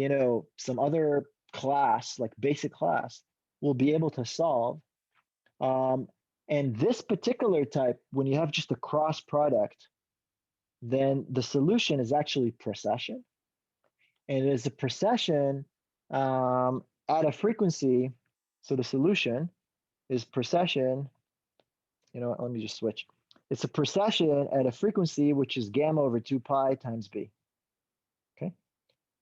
S1: some other class, like basic class, will be able to solve. And this particular type, when you have just a cross product, then the solution is actually precession. And it is a precession at a frequency. So the solution is precession. You know what, let me just switch. It's a precession at a frequency which is gamma over 2 pi times b. Okay,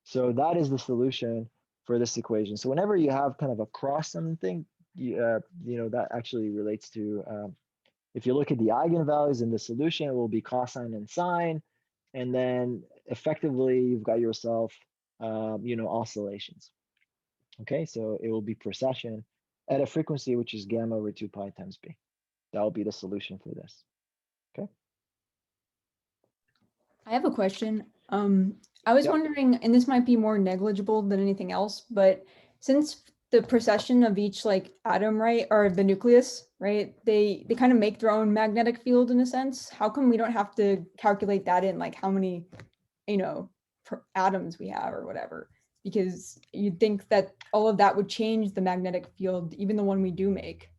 S1: so that is the solution for this equation. So whenever you have kind of a cross something, that actually relates to, if you look at the eigenvalues in the solution, it will be cosine and sine, and then effectively you've got yourself, oscillations. Okay, so it will be precession at a frequency which is gamma over 2 pi times b. That will be the solution for this. Okay.
S7: I have a question. I was wondering, and this might be more negligible than anything else, but since the precession of each atom, right, or the nucleus, right, they kind of make their own magnetic field in a sense. How come we don't have to calculate that in how many, atoms we have or whatever? Because you'd think that all of that would change the magnetic field, even the one we do make.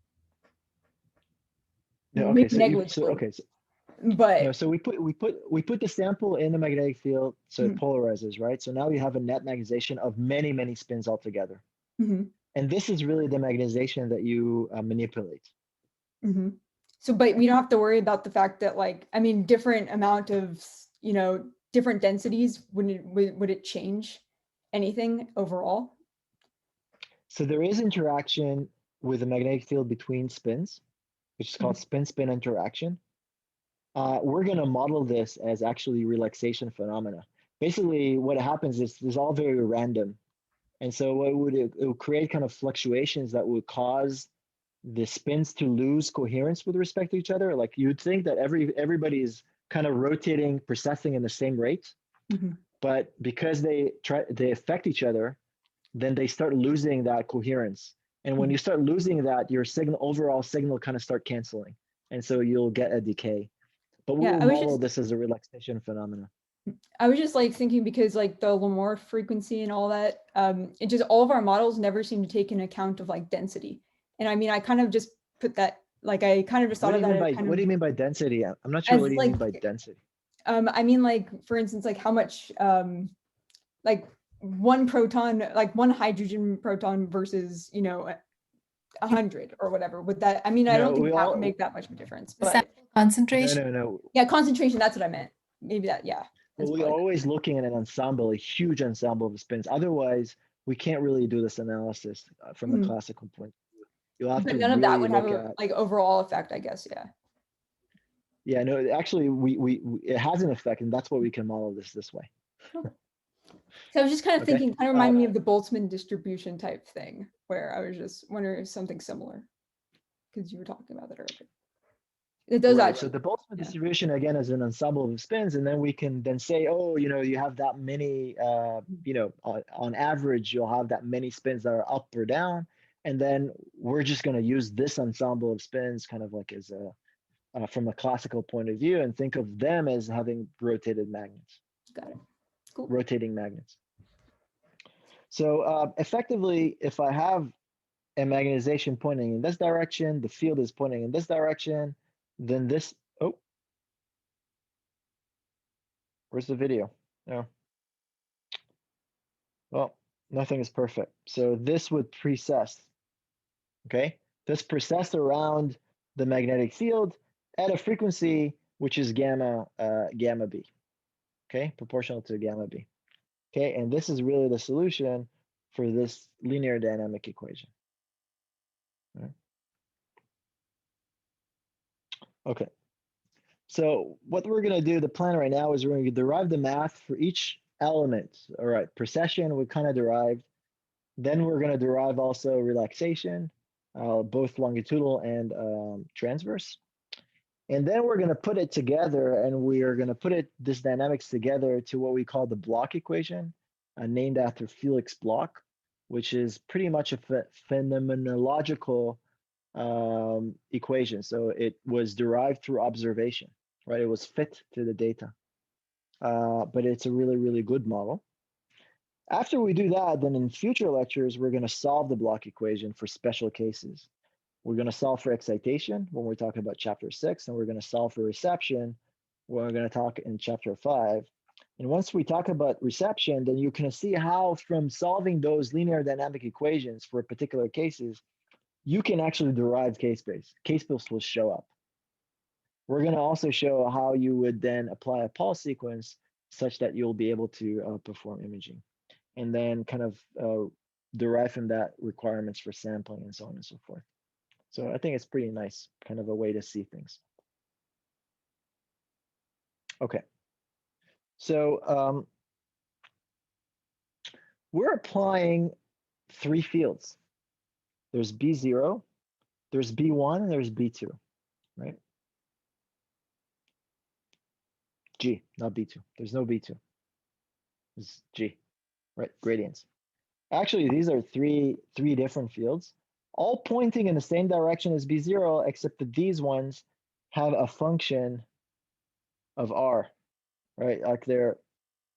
S1: Yeah, okay, so we put the sample in the magnetic field, so it polarizes, right? So now you have a net magnetization of many spins altogether. And this is really the magnetization that you manipulate.
S7: So, but we don't have to worry about the fact that different amount of, different densities, would it change anything overall?
S1: So there is interaction with the magnetic field between spins, which is called spin-spin interaction. We're going to model this as actually relaxation phenomena. Basically, what happens is it's all very random. And so it would create kind of fluctuations that would cause the spins to lose coherence with respect to each other. Like you'd think that everybody is kind of rotating, precessing in the same rate, but because they affect each other, then they start losing that coherence. And when you start losing that, your overall signal kind of start canceling. And so you'll get a decay. But we'll model this as a relaxation phenomena.
S7: I was just thinking because the Lamore frequency and all that, it just, all of our models never seem to take into account of density. And I mean, I kind of just put that, I kind of just thought of that.
S1: What do you mean by density? I'm not sure what do you mean by density.
S7: I mean, for instance, how much, one proton, one hydrogen proton versus, 100 or whatever. With that, I mean, I don't think that would make that much of a difference. But
S8: concentration.
S1: No.
S7: Yeah, concentration. That's what I meant. Maybe that. Yeah.
S1: Well, we're always looking at an ensemble, a huge ensemble of spins. Otherwise, we can't really do this analysis from a classical point of view. You'll have
S7: but
S1: to
S7: none of that would have
S1: a
S7: overall effect, I guess. Yeah.
S1: Yeah, no, actually, it has an effect, and that's why we can model this way.
S7: So I was just kind of thinking, kind of reminded me of the Boltzmann distribution type thing, where I was just wondering if something similar, because you were talking about that earlier. It does
S1: actually. So the Boltzmann distribution, again, is an ensemble of spins, and then we can then say, oh, you have that many, on average, you'll have that many spins that are up or down, and then we're just going to use this ensemble of spins kind of as a, from a classical point of view, and think of them as having rotated magnets.
S7: Got it. Cool.
S1: Rotating magnets. So effectively, if I have a magnetization pointing in this direction, the field is pointing in this direction, then this, where's the video? No. Well, nothing is perfect. So this would precess, okay? This precess around the magnetic field at a frequency which is gamma b, okay? Proportional to gamma b. Okay, and this is really the solution for this linear dynamic equation. Right. Okay, so what we're going to do, the plan right now is we're going to derive the math for each element. All right, precession we kind of derived. Then we're going to derive also relaxation, both longitudinal and transverse. And then we're going to put it together, and we are going to put this dynamics together to what we call the Bloch equation, named after Felix Bloch, which is pretty much a phenomenological equation. So it was derived through observation, right? It was fit to the data, but it's a really, really good model. After we do that, then in future lectures, we're going to solve the Bloch equation for special cases. We're going to solve for excitation when we're talking about chapter 6, and we're going to solve for reception when we're going to talk in chapter 5. And once we talk about reception, then you can see how from solving those linear dynamic equations for particular cases, you can actually derive K-space. K-space will show up. We're going to also show how you would then apply a Paul sequence such that you'll be able to perform imaging, and then kind of derive from that requirements for sampling and so on and so forth. So I think it's pretty nice, kind of a way to see things. Okay, so we're applying 3 fields. There's B0, there's B1, and there's B2, right? G, not B2. There's no B2. It's G, right? Gradients. Actually, these are three different fields, all pointing in the same direction as B0, except that these ones have a function of R, right? Like they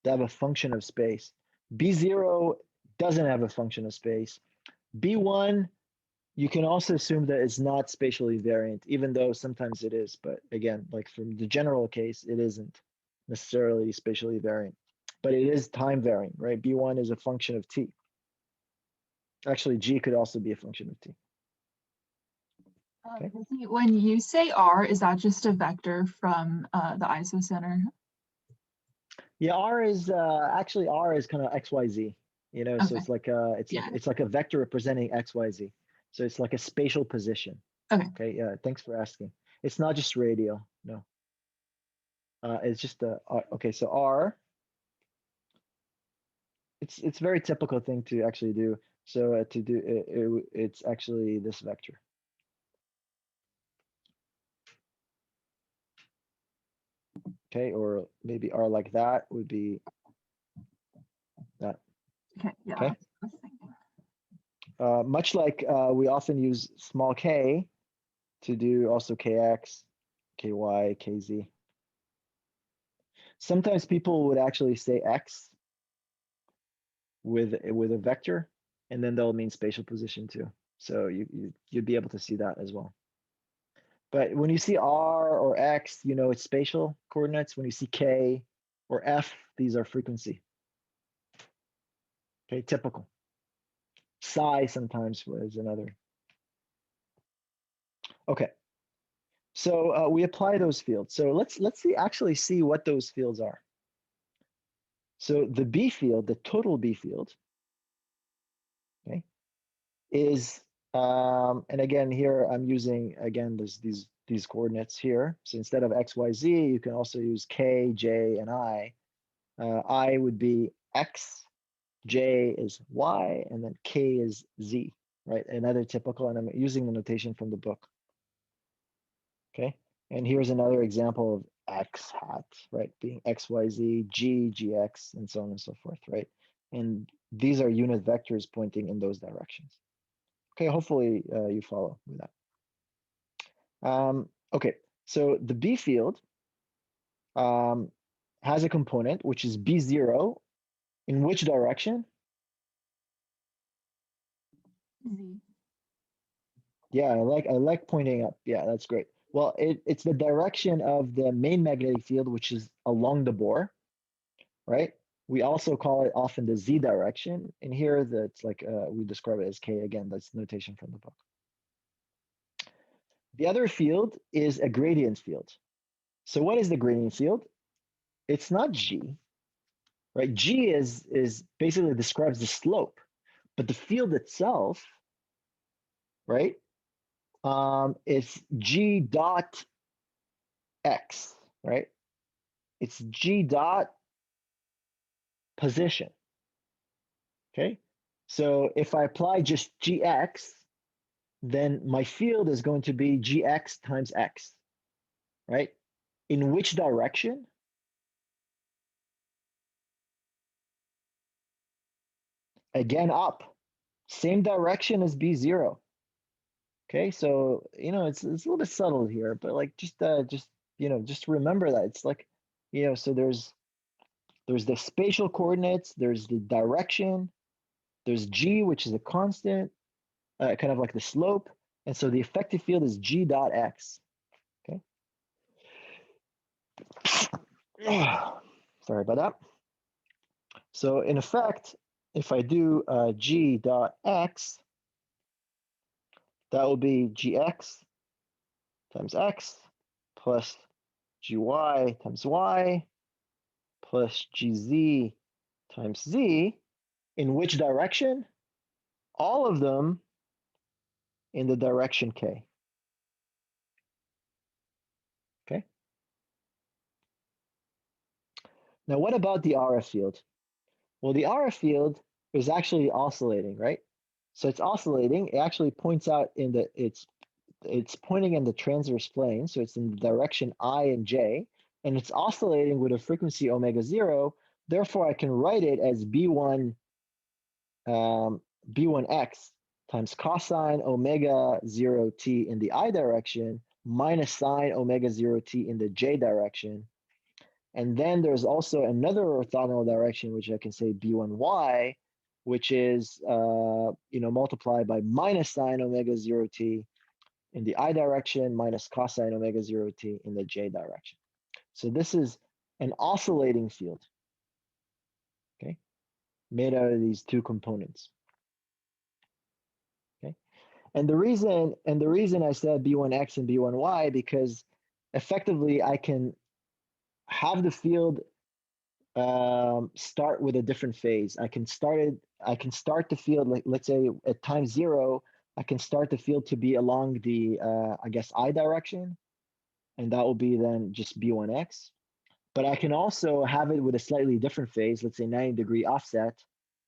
S1: have a function of space. B0 doesn't have a function of space. B1, you can also assume that it's not spatially variant, even though sometimes it is. But again, like from the general case, it isn't necessarily spatially variant, but it is time varying, right? B1 is a function of T. Actually, G could also be a function of T. Okay.
S3: When you say R, is that just a vector from the isocenter?
S1: Yeah, R is actually R is kind of XYZ, you know, so
S3: Okay.
S1: it's like it's like a vector representing XYZ. So it's like a spatial position.
S3: Okay.
S1: Okay, yeah, thanks for asking. It's not just radial, no. It's just okay, so R, it's a very typical thing to actually do. So to do it's actually this vector. Okay, or maybe R like that would be that.
S3: Okay. Yeah.
S1: Okay.
S3: I was thinking.
S1: Much like we often use small k to do also kx, ky, kz. Sometimes people would actually say x with a vector, and then they'll mean spatial position too. So you'd be able to see that as well. But when you see r or x, you know it's spatial coordinates. When you see k or f, these are frequency. Okay, typical. Psi sometimes is another. Okay, so we apply those fields. So let's actually see what those fields are. So the B field, the total B field, okay, is and again here I'm using again these coordinates here. So instead of x, y, z, you can also use k, j, and I. I would be x, j is y, and then k is z, right? Another typical, and I'm using the notation from the book. Okay, and here's another example of x hat, right? Being x, y, z, g, gx, and so on and so forth, right? And these are unit vectors pointing in those directions. Okay, hopefully you follow with that. Okay, so the B field has a component which is B0. In which direction?
S3: Z.
S1: Yeah, I like pointing up. Yeah, that's great. Well, it's the direction of the main magnetic field, which is along the bore, right? We also call it often the Z direction. And here that's like, we describe it as K again, that's notation from the book. The other field is a gradient field. So what is the gradient field? It's not G, right? G is basically describes the slope, but the field itself, right, is G dot X, right? It's G dot position, okay? So if I apply just Gx, then my field is going to be Gx times X, right? In which direction? Again, up. Same direction as B0. Okay, so it's a little bit subtle here, but like just remember that it's like, so there's the spatial coordinates, there's the direction, there's G, which is a constant, kind of like the slope, and so the effective field is G dot X. Okay. Sorry about that. So in effect, if I do G dot X, that will be Gx times X plus Gy times Y plus Gz times Z. In which direction? All of them in the direction K. Okay. Now, what about the RF field? Well, the RF field is actually oscillating, right? So it's oscillating. It actually points out it's pointing in the transverse plane, so it's in the direction I and J, and it's oscillating with a frequency omega 0. Therefore, I can write it as B1 B1x times cosine omega 0t in the I direction minus sine omega 0t in the J direction. And then there's also another orthogonal direction, which I can say B1y, which is multiplied by minus sine omega 0t in the I direction minus cosine omega 0t in the J direction. So this is an oscillating field, okay, made out of these two components. Okay, and the reason I said B1x and B1y, because effectively I can have the field start with a different phase. I can start the field, like, let's say at time 0, I can start the field to be along the I guess I direction, and that will be then just B1x. But I can also have it with a slightly different phase, let's say 90-degree offset,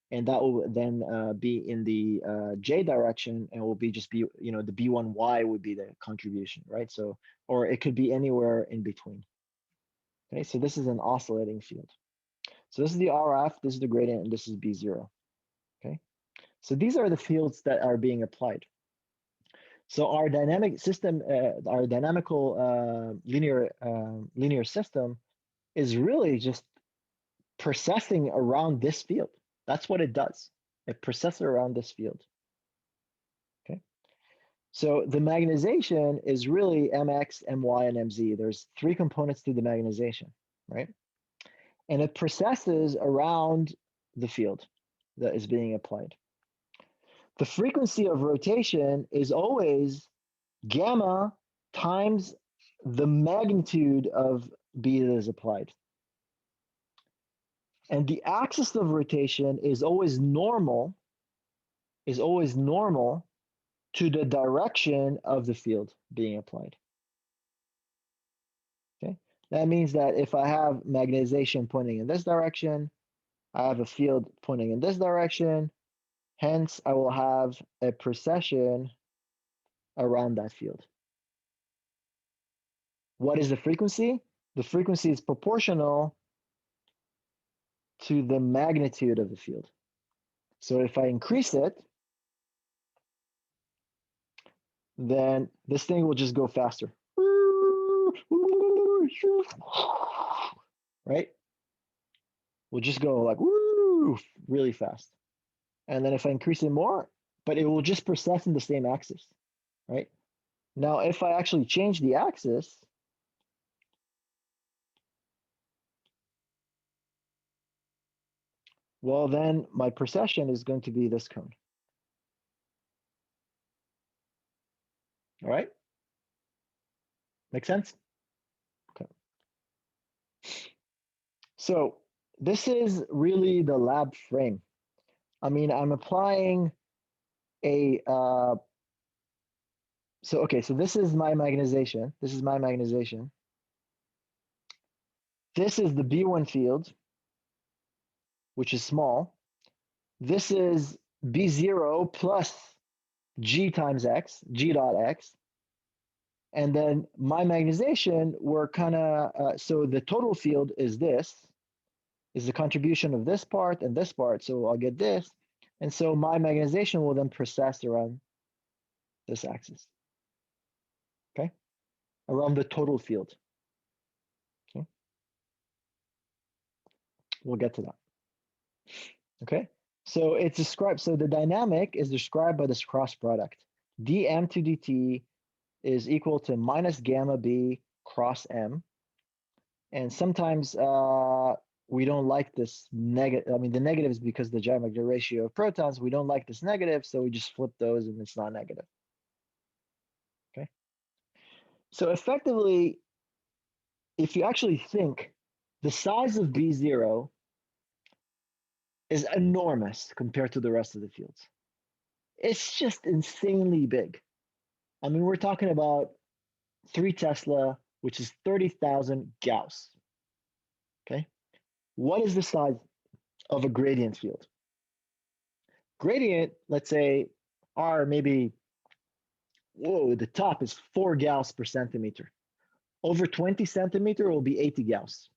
S1: and that will then be in the J direction, and will be just the B1y would be the contribution, right? So, or it could be anywhere in between. Okay, so this is an oscillating field. So this is the RF, this is the gradient, and this is B0. Okay, so these are the fields that are being applied. So our dynamic system, our dynamical linear system is really just processing around this field. That's what it does. It processes around this field. Okay. So the magnetization is really MX, MY, and MZ. There's 3 components to the magnetization, right? And it processes around the field that is being applied. The frequency of rotation is always gamma times the magnitude of B that is applied. And the axis of rotation is always normal to the direction of the field being applied. Okay, that means that if I have magnetization pointing in this direction, I have a field pointing in this direction, hence I will have a precession around that field. What is the frequency? The frequency is proportional to the magnitude of the field. So if I increase it, then this thing will just go faster. Right? We'll just go like woo, really fast. And then if I increase it more, but it will just process in the same axis, right? Now, if I actually change the axis, well, then my precession is going to be this cone. All right? Make sense? Okay. So this is really the lab frame. I mean, I'm applying a, so this is my magnetization. This is my magnetization. This is the B1 field, which is small. This is B0 plus G times X, G dot X. And then my magnetization, we're kind of, so the total field is this, is the contribution of this part and this part. So I'll get this. And so my magnetization will then precess around this axis, okay? Around the total field, okay? We'll get to that, okay? So it's described, so the dynamic is described by this cross product. dm to dt is equal to minus gamma b cross m. And sometimes we don't like this negative. I mean, the negative is because the geometric ratio of protons. We don't like this negative, so we just flip those and it's not negative. Okay. So effectively, if you actually think, the size of B0 is enormous compared to the rest of the fields. It's just insanely big. I mean, we're talking about 3 Tesla, which is 30,000 Gauss. Okay. What is the size of a gradient field? Gradient, let's say, are maybe, whoa, the top is 4 Gauss per centimeter. Over 20 centimeter will be 80 Gauss.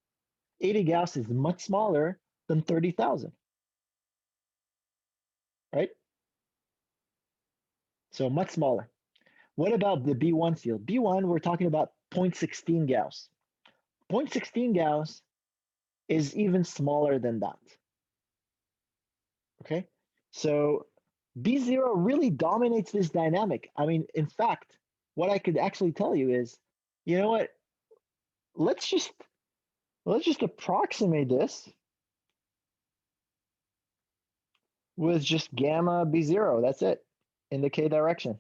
S1: 80 Gauss is much smaller than 30,000. Right? So much smaller. What about the B1 field? B1, we're talking about 0.16 Gauss. 0.16 Gauss is even smaller than that. Okay, so B0 really dominates this dynamic. I mean, in fact, what I could actually tell you is, you know what? Let's just approximate this with just gamma B0. That's it, in the K direction.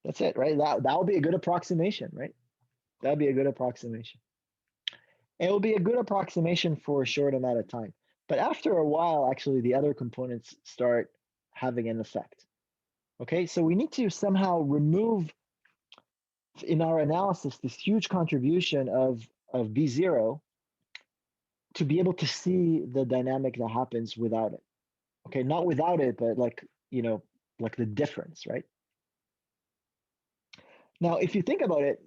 S1: That's it, right? That would be a good approximation, right? That'd be a good approximation. It will be a good approximation for a short amount of time. But after a while, actually, the other components start having an effect. Okay, so we need to somehow remove, in our analysis, this huge contribution of B0 to be able to see the dynamic that happens without it. Okay, not without it, but like, you know, like the difference, right? Now, if you think about it,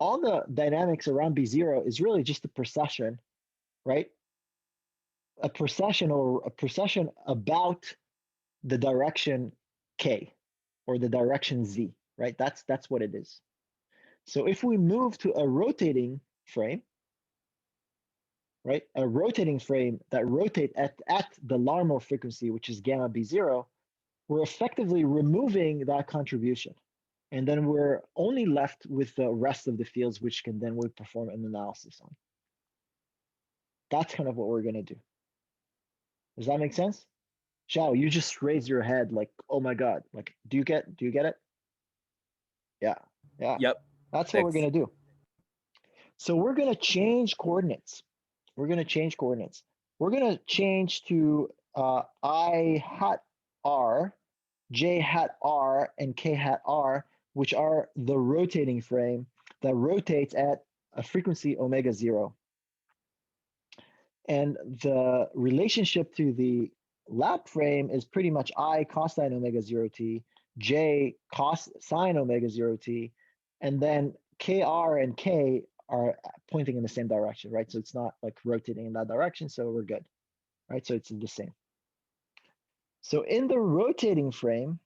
S1: all the dynamics around B0 is really just a precession, right? A precession about the direction K or the direction Z, right? That's what it is. So if we move to a rotating frame, right? A rotating frame that rotates at the Larmor frequency, which is gamma B0, we're effectively removing that contribution. And then we're only left with the rest of the fields, which can then we perform an analysis on. That's kind of what we're going to do. Does that make sense? Xiao, you just raised your head like, oh my God, like, do you get it? Yeah.
S8: Yep.
S1: That's what we're going to do. So we're going to change coordinates. We're going to change to I hat R, J hat R, and K hat R, which are the rotating frame that rotates at a frequency omega 0. And the relationship to the lap frame is pretty much I cosine omega 0t, J cos sine omega 0t, and then KR and K are pointing in the same direction, right? So it's not like rotating in that direction, so we're good, right? So it's the same. So in the rotating frame,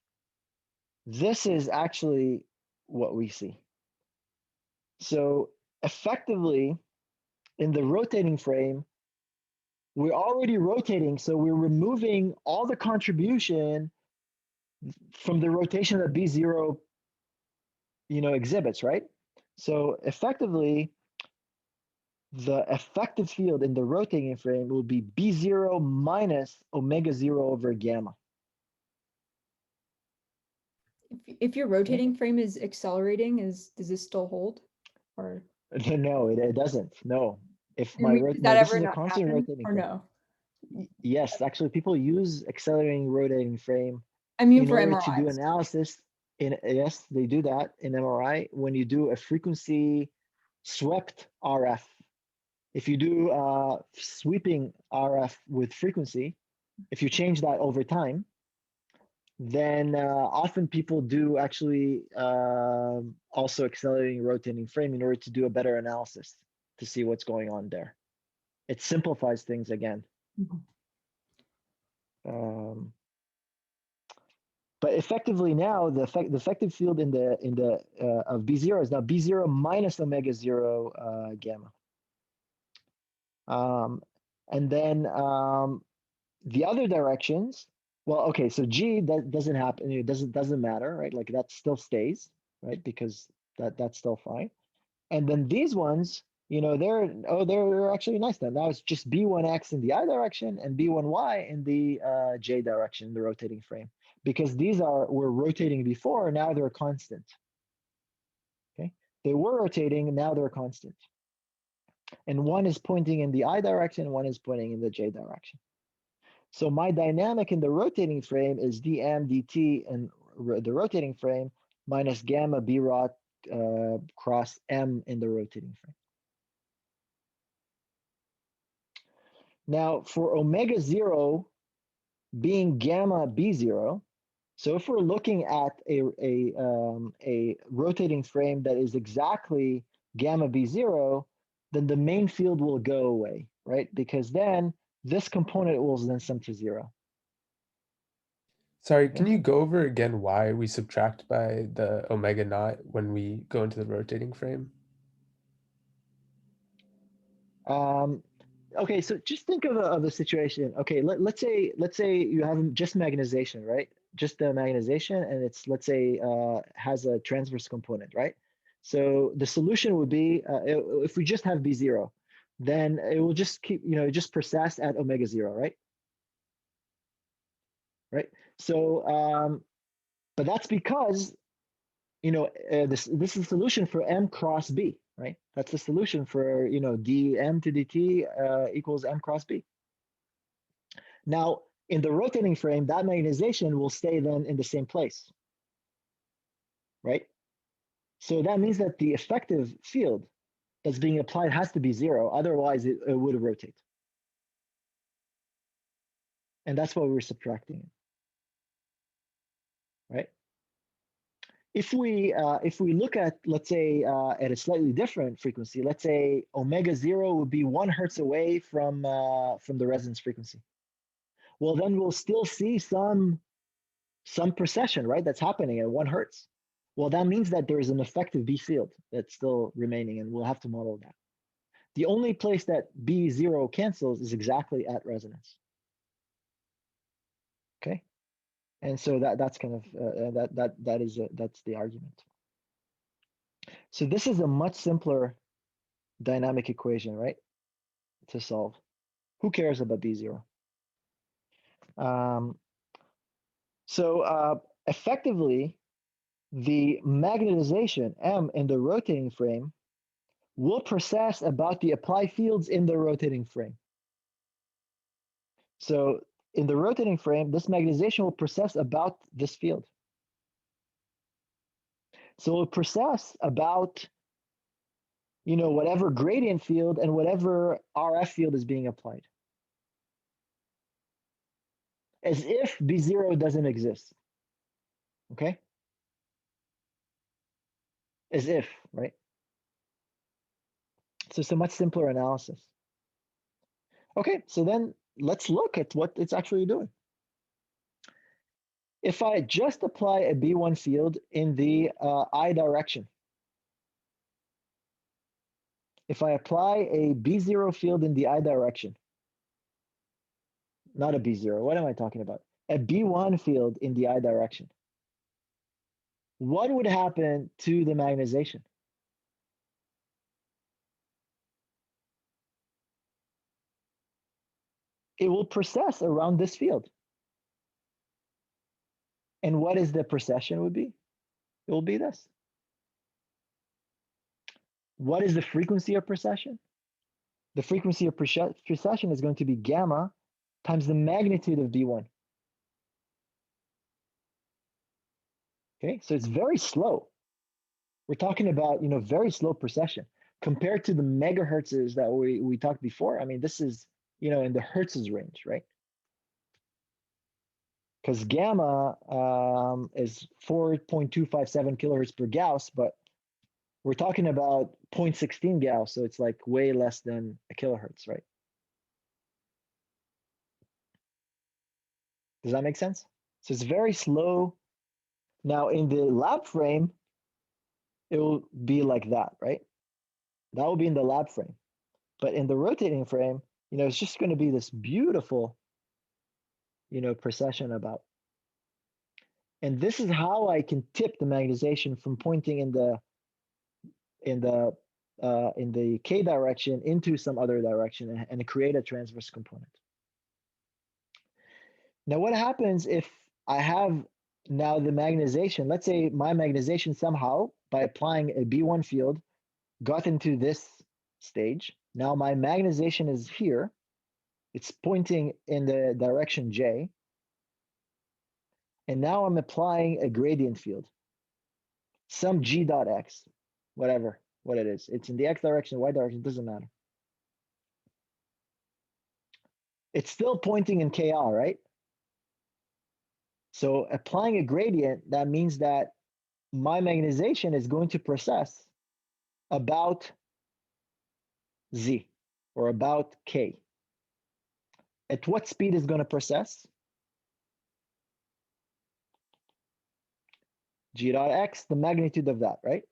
S1: this is actually what we see. So effectively, in the rotating frame, we're already rotating, so we're removing all the contribution from the rotation that B0, exhibits, right? So effectively, the effective field in the rotating frame will be B0 minus omega 0 over gamma.
S7: If your rotating frame is accelerating, does this still hold? Or
S1: No, it doesn't. No, If
S7: I
S1: my
S7: mean,
S1: rot
S7: does
S1: no,
S7: that
S1: this
S7: ever
S1: is a
S7: not
S1: constant
S7: happen
S1: rotating
S7: or
S1: frame.
S7: no?
S1: Yes, actually, people use accelerating rotating frame
S7: I mean,
S1: in
S7: for
S1: order to do
S7: MRIs.
S1: analysis. Yes, they do that in MRI when you do a frequency swept RF. If you do sweeping RF with frequency, if you change that over time, then often people do actually also accelerating rotating frame in order to do a better analysis to see what's going on there. It simplifies things again. But effectively now, the effective field in the of B0 is now B0 minus omega 0 gamma. And then the other directions, well, okay, so G that doesn't happen, it doesn't matter, right? Like that still stays, right? Because that's still fine. And then these ones, you know, they're actually nice then. Now it's just B1x in the I direction and B1y in the J direction, the rotating frame. Because these were rotating before, now they're constant. Okay, they were rotating, now they're constant. And one is pointing in the I direction, one is pointing in the J direction. So my dynamic in the rotating frame is dm dt and the rotating frame minus gamma b rot cross m in the rotating frame. Now for omega 0 being gamma b0, so if we're looking at a rotating frame that is exactly gamma b0, then the main field will go away, right? Because then this component will then sum to 0.
S8: Sorry, can you go over again why we subtract by the omega naught when we go into the rotating frame?
S1: Okay, so just think of a situation. Okay, let's say you have just magnetization, right? Just the magnetization, and it's, let's say, has a transverse component, right? So the solution would be if we just have B0, then it will just keep, you know, just persist at omega 0, right? Right. So, but that's because, you know, this is the solution for M cross B, right? That's the solution for, you know, dm to dt equals M cross B. Now, in the rotating frame, that magnetization will stay then in the same place, right? So that means that the effective field that's being applied has to be 0, otherwise it would rotate. And that's why we're subtracting it, right? If we look at, let's say, at a slightly different frequency, let's say omega 0 would be 1 hertz away from the resonance frequency. Well, then we'll still see some precession, right? That's happening at 1 hertz. Well, that means that there is an effective B field that's still remaining, and we'll have to model that. The only place that B0 cancels is exactly at resonance. Okay, and so that's kind of that's the argument. So this is a much simpler dynamic equation, right, to solve. Who cares about B0? So effectively, the magnetization M in the rotating frame will precess about the applied fields in the rotating frame. So in the rotating frame, this magnetization will precess about this field. So it will precess about, you know, whatever gradient field and whatever RF field is being applied, as if B0 doesn't exist. Okay? As if, right? So it's a much simpler analysis. Okay, so then let's look at what it's actually doing. If I just apply a B1 field in the I direction, if I apply a B0 field in the I direction, not a B0, what am I talking about? A B1 field in the I direction, what would happen to the magnetization? It will precess around this field. And what is the precession would be? It will be this. What is the frequency of precession? the frequency of precession is going to be gamma times the magnitude of B1. Okay, so it's very slow. We're talking about, very slow precession compared to the megahertzes that we talked before. I mean, this is, in the hertzes range, right? Because gamma is 4.257 kilohertz per Gauss, but we're talking about 0.16 Gauss, so it's like way less than a kilohertz, right? Does that make sense? So it's very slow. Now in the lab frame, it will be like that, right? That will be in the lab frame. But in the rotating frame, it's just going to be this beautiful, precession about. And this is how I can tip the magnetization from pointing in the K direction into some other direction and create a transverse component. Now, what happens if I have now the magnetization? Let's say my magnetization somehow, by applying a B1 field, got into this stage. Now my magnetization is here. It's pointing in the direction J. And now I'm applying a gradient field, some G dot X, what it is. It's in the X direction, Y direction, doesn't matter. It's still pointing in KR, right? So applying a gradient, that means that my magnetization is going to precess about Z or about K. At what speed is going to precess? G dot X, the magnitude of that, right?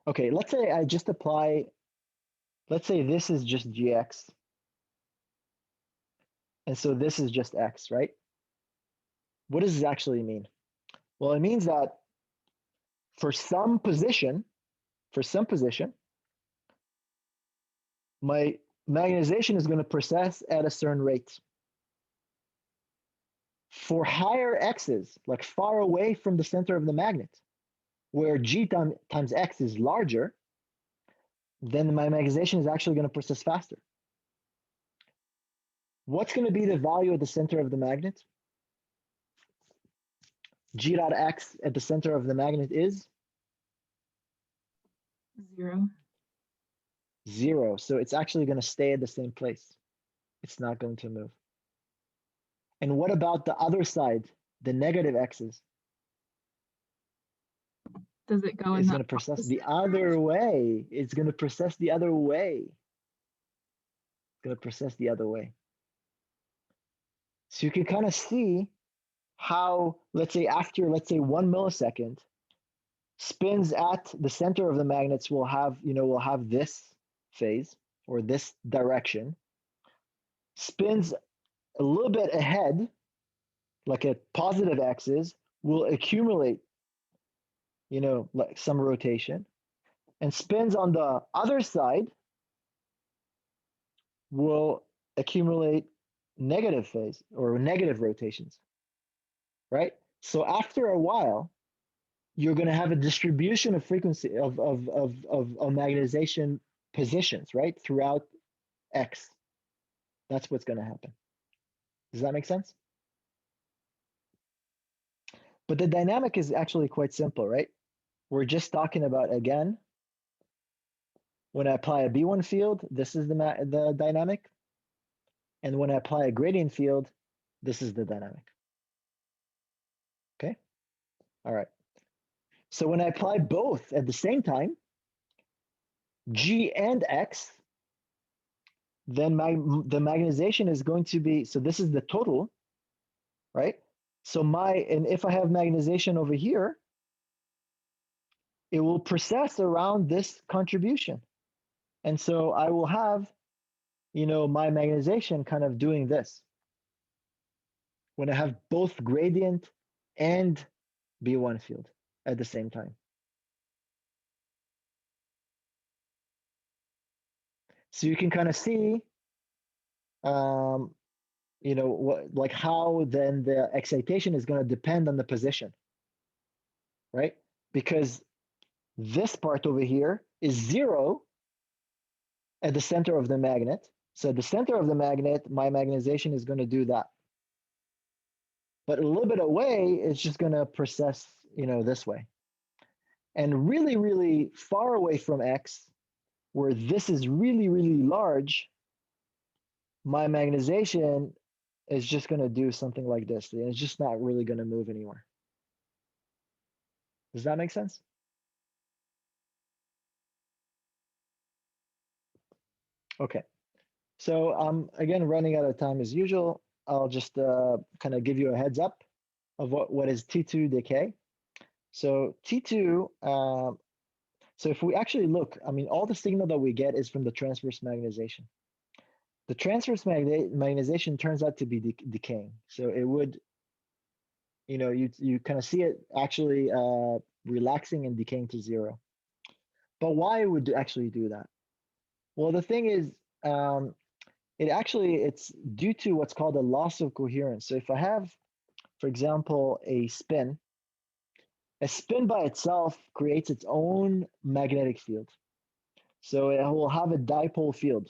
S1: Okay, let's say I just apply, let's say this is just GX. And so this is just X, right? What does this actually mean? Well, it means that for some position, my magnetization is going to precess at a certain rate. For higher X's, like far away from the center of the magnet, where G times X is larger, then my magnetization is actually going to precess faster. What's going to be the value at the center of the magnet? G dot X at the center of the magnet is?
S3: 0.
S1: 0. So it's actually going to stay at the same place. It's not going to move. And what about the other side, the negative X's?
S3: Does it go in
S1: It's
S3: the
S1: going to precess the
S3: opposite
S1: other
S3: direction?
S1: way. It's going to precess the other way. It's going to precess the other way. So you can kind of see how, let's say 1 millisecond, spins at the center of the magnets will have, will have this phase or this direction. Spins a little bit ahead, like a positive axis, will accumulate, like some rotation, and spins on the other side will accumulate negative phase or negative rotations, right? So after a while, you're going to have a distribution of frequency of magnetization positions, right, throughout X. That's what's going to happen. Does that make sense? But the dynamic is actually quite simple, right? We're just talking about, again, when I apply a B1 field, this is the dynamic. And when I apply a gradient field, this is the dynamic. Okay? All right. So when I apply both at the same time, G and X, then the magnetization is going to be, so this is the total, right? So and if I have magnetization over here, it will precess around this contribution. And so I will have, my magnetization kind of doing this. When I have both gradient and B1 field at the same time. So you can kind of see, like how then the excitation is going to depend on the position, right? Because this part over here is 0 at the center of the magnet. So at the center of the magnet, my magnetization is going to do that. But a little bit away, it's just going to precess, this way. And really, really far away from X, where this is really, really large, my magnetization is just going to do something like this. And it's just not really going to move anywhere. Does that make sense? Okay. So I'm again running out of time as usual. I'll just kind of give you a heads up of what is T2 decay. So T2, so if we actually look, I mean, all the signal that we get is from the transverse magnetization. The transverse magnetization turns out to be decaying. So it would, you kind of see it actually relaxing and decaying to zero. But why would it actually do that? Well, the thing is, it's due to what's called a loss of coherence. So if I have, for example, a spin by itself creates its own magnetic field. So it will have a dipole field,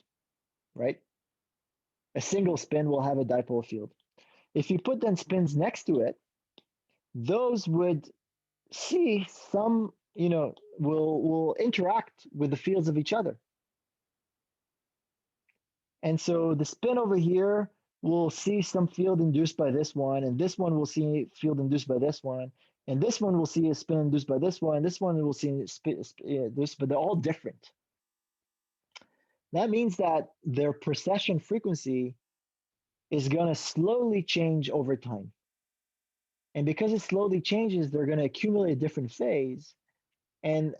S1: right? A single spin will have a dipole field. If you put then spins next to it, those would see some, will interact with the fields of each other. And so the spin over here will see some field induced by this one, and this one will see field induced by this one, and this one will see a spin induced by this one, and this one will see this, but they're all different. That means that their precession frequency is going to slowly change over time. And because it slowly changes, they're going to accumulate different phase. And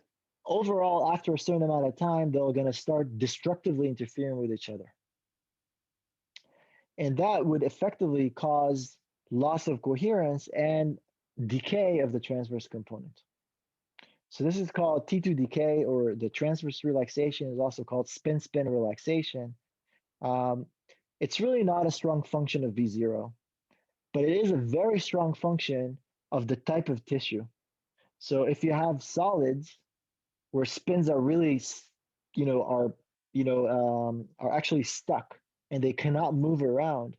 S1: overall, after a certain amount of time, they're going to start destructively interfering with each other. And that would effectively cause loss of coherence and decay of the transverse component. So this is called T2 decay, or the transverse relaxation is also called spin-spin relaxation. It's really not a strong function of V0, but it is a very strong function of the type of tissue. So if you have solids where spins are really, are actually stuck and they cannot move around,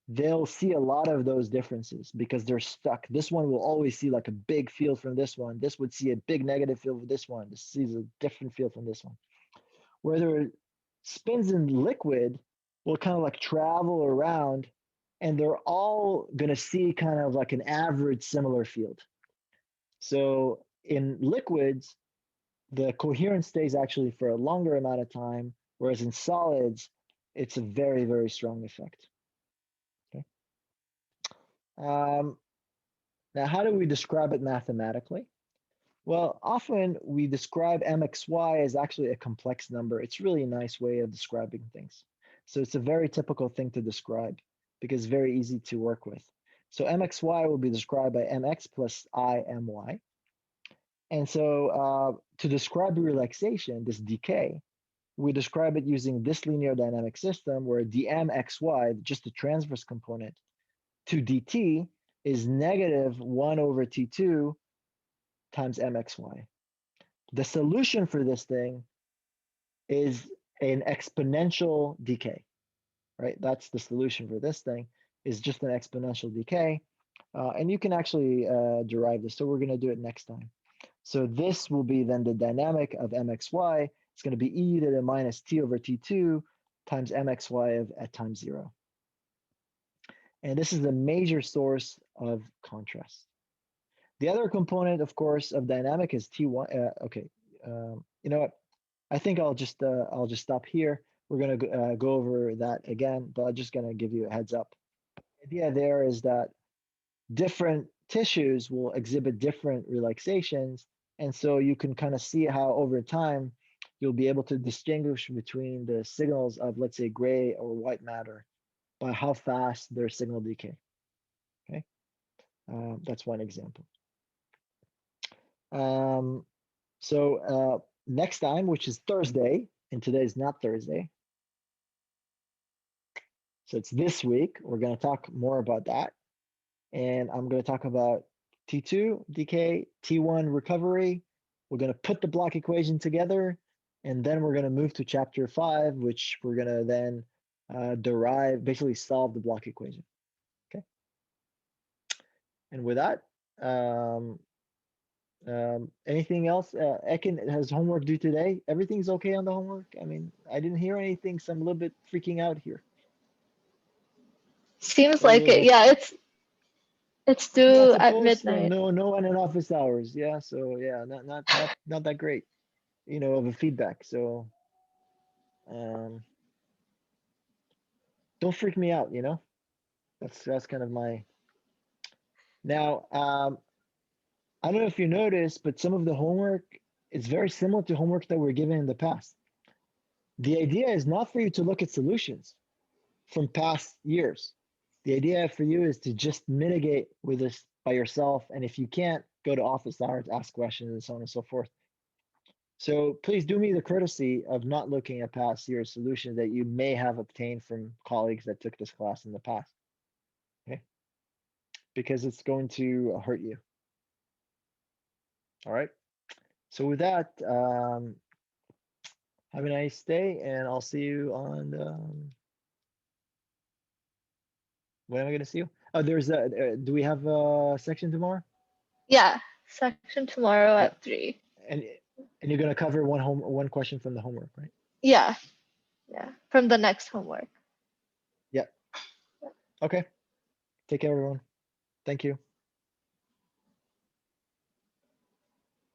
S1: they'll see a lot of those differences because they're stuck. This one will always see like a big field from this one. This would see a big negative field with this one. This sees a different field from this one. Where there are spins in liquid will kind of like travel around, and they're all going to see kind of like an average similar field. So in liquids, the coherence stays actually for a longer amount of time, whereas in solids, it's a very, very strong effect. Okay. Now, how do we describe it mathematically? Well, often we describe mxy as actually a complex number. It's really a nice way of describing things. So it's a very typical thing to describe because it's very easy to work with. So mxy will be described by mx plus I my. And so to describe relaxation, this decay, we describe it using this linear dynamic system where dmxy, just the transverse component, to dt is negative 1 over T2 times mxy. The solution for this thing is an exponential decay, right? That's the solution for this thing, is just an exponential decay. And you can actually derive this. So we're going to do it next time. So this will be then the dynamic of mxy. It's going to be e to the minus t over t2 times mxy at time 0. And this is a major source of contrast. The other component, of course, of dynamic is T1. Okay, you know what? I think I'll just stop here. We're going to go over that again, but I'm just going to give you a heads up. The idea there is that different tissues will exhibit different relaxations, and so you can kind of see how over time you'll be able to distinguish between the signals of, let's say, gray or white matter by how fast their signal decay. Okay, that's one example. So next time, which is Thursday, and today is not Thursday, so it's this week, we're going to talk more about that. And I'm going to talk about T2 decay, T1 recovery. We're going to put the block equation together, And then we're gonna move to chapter 5, which we're gonna then basically solve the block equation. Okay. And with that, anything else? Ekin has homework due today. Everything's okay on the homework? I mean, I didn't hear anything, so I'm a little bit freaking out here.
S9: Seems like it. Yeah, it's due at midnight.
S1: No one in office hours. Yeah, so yeah, not that great, you know, of a feedback. So don't freak me out, you know. That's kind of my. Now, I don't know if you noticed, but some of the homework is very similar to homework that we're given in the past. The idea is not for you to look at solutions from past years. The idea for you is to just mitigate with this by yourself. And if you can't, go to office hours, ask questions, and so on and so forth. So please do me the courtesy of not looking at past year's solutions that you may have obtained from colleagues that took this class in the past. Okay? Because it's going to hurt you. All right. So with that, have a nice day, and I'll see you on when am I going to see you? Oh, there's a. Do we have a section tomorrow?
S9: Yeah, section tomorrow at 3.
S1: And you're going to cover one question from the homework, right?
S9: Yeah, from the next homework.
S1: Yeah. Okay. Take care, everyone. Thank you.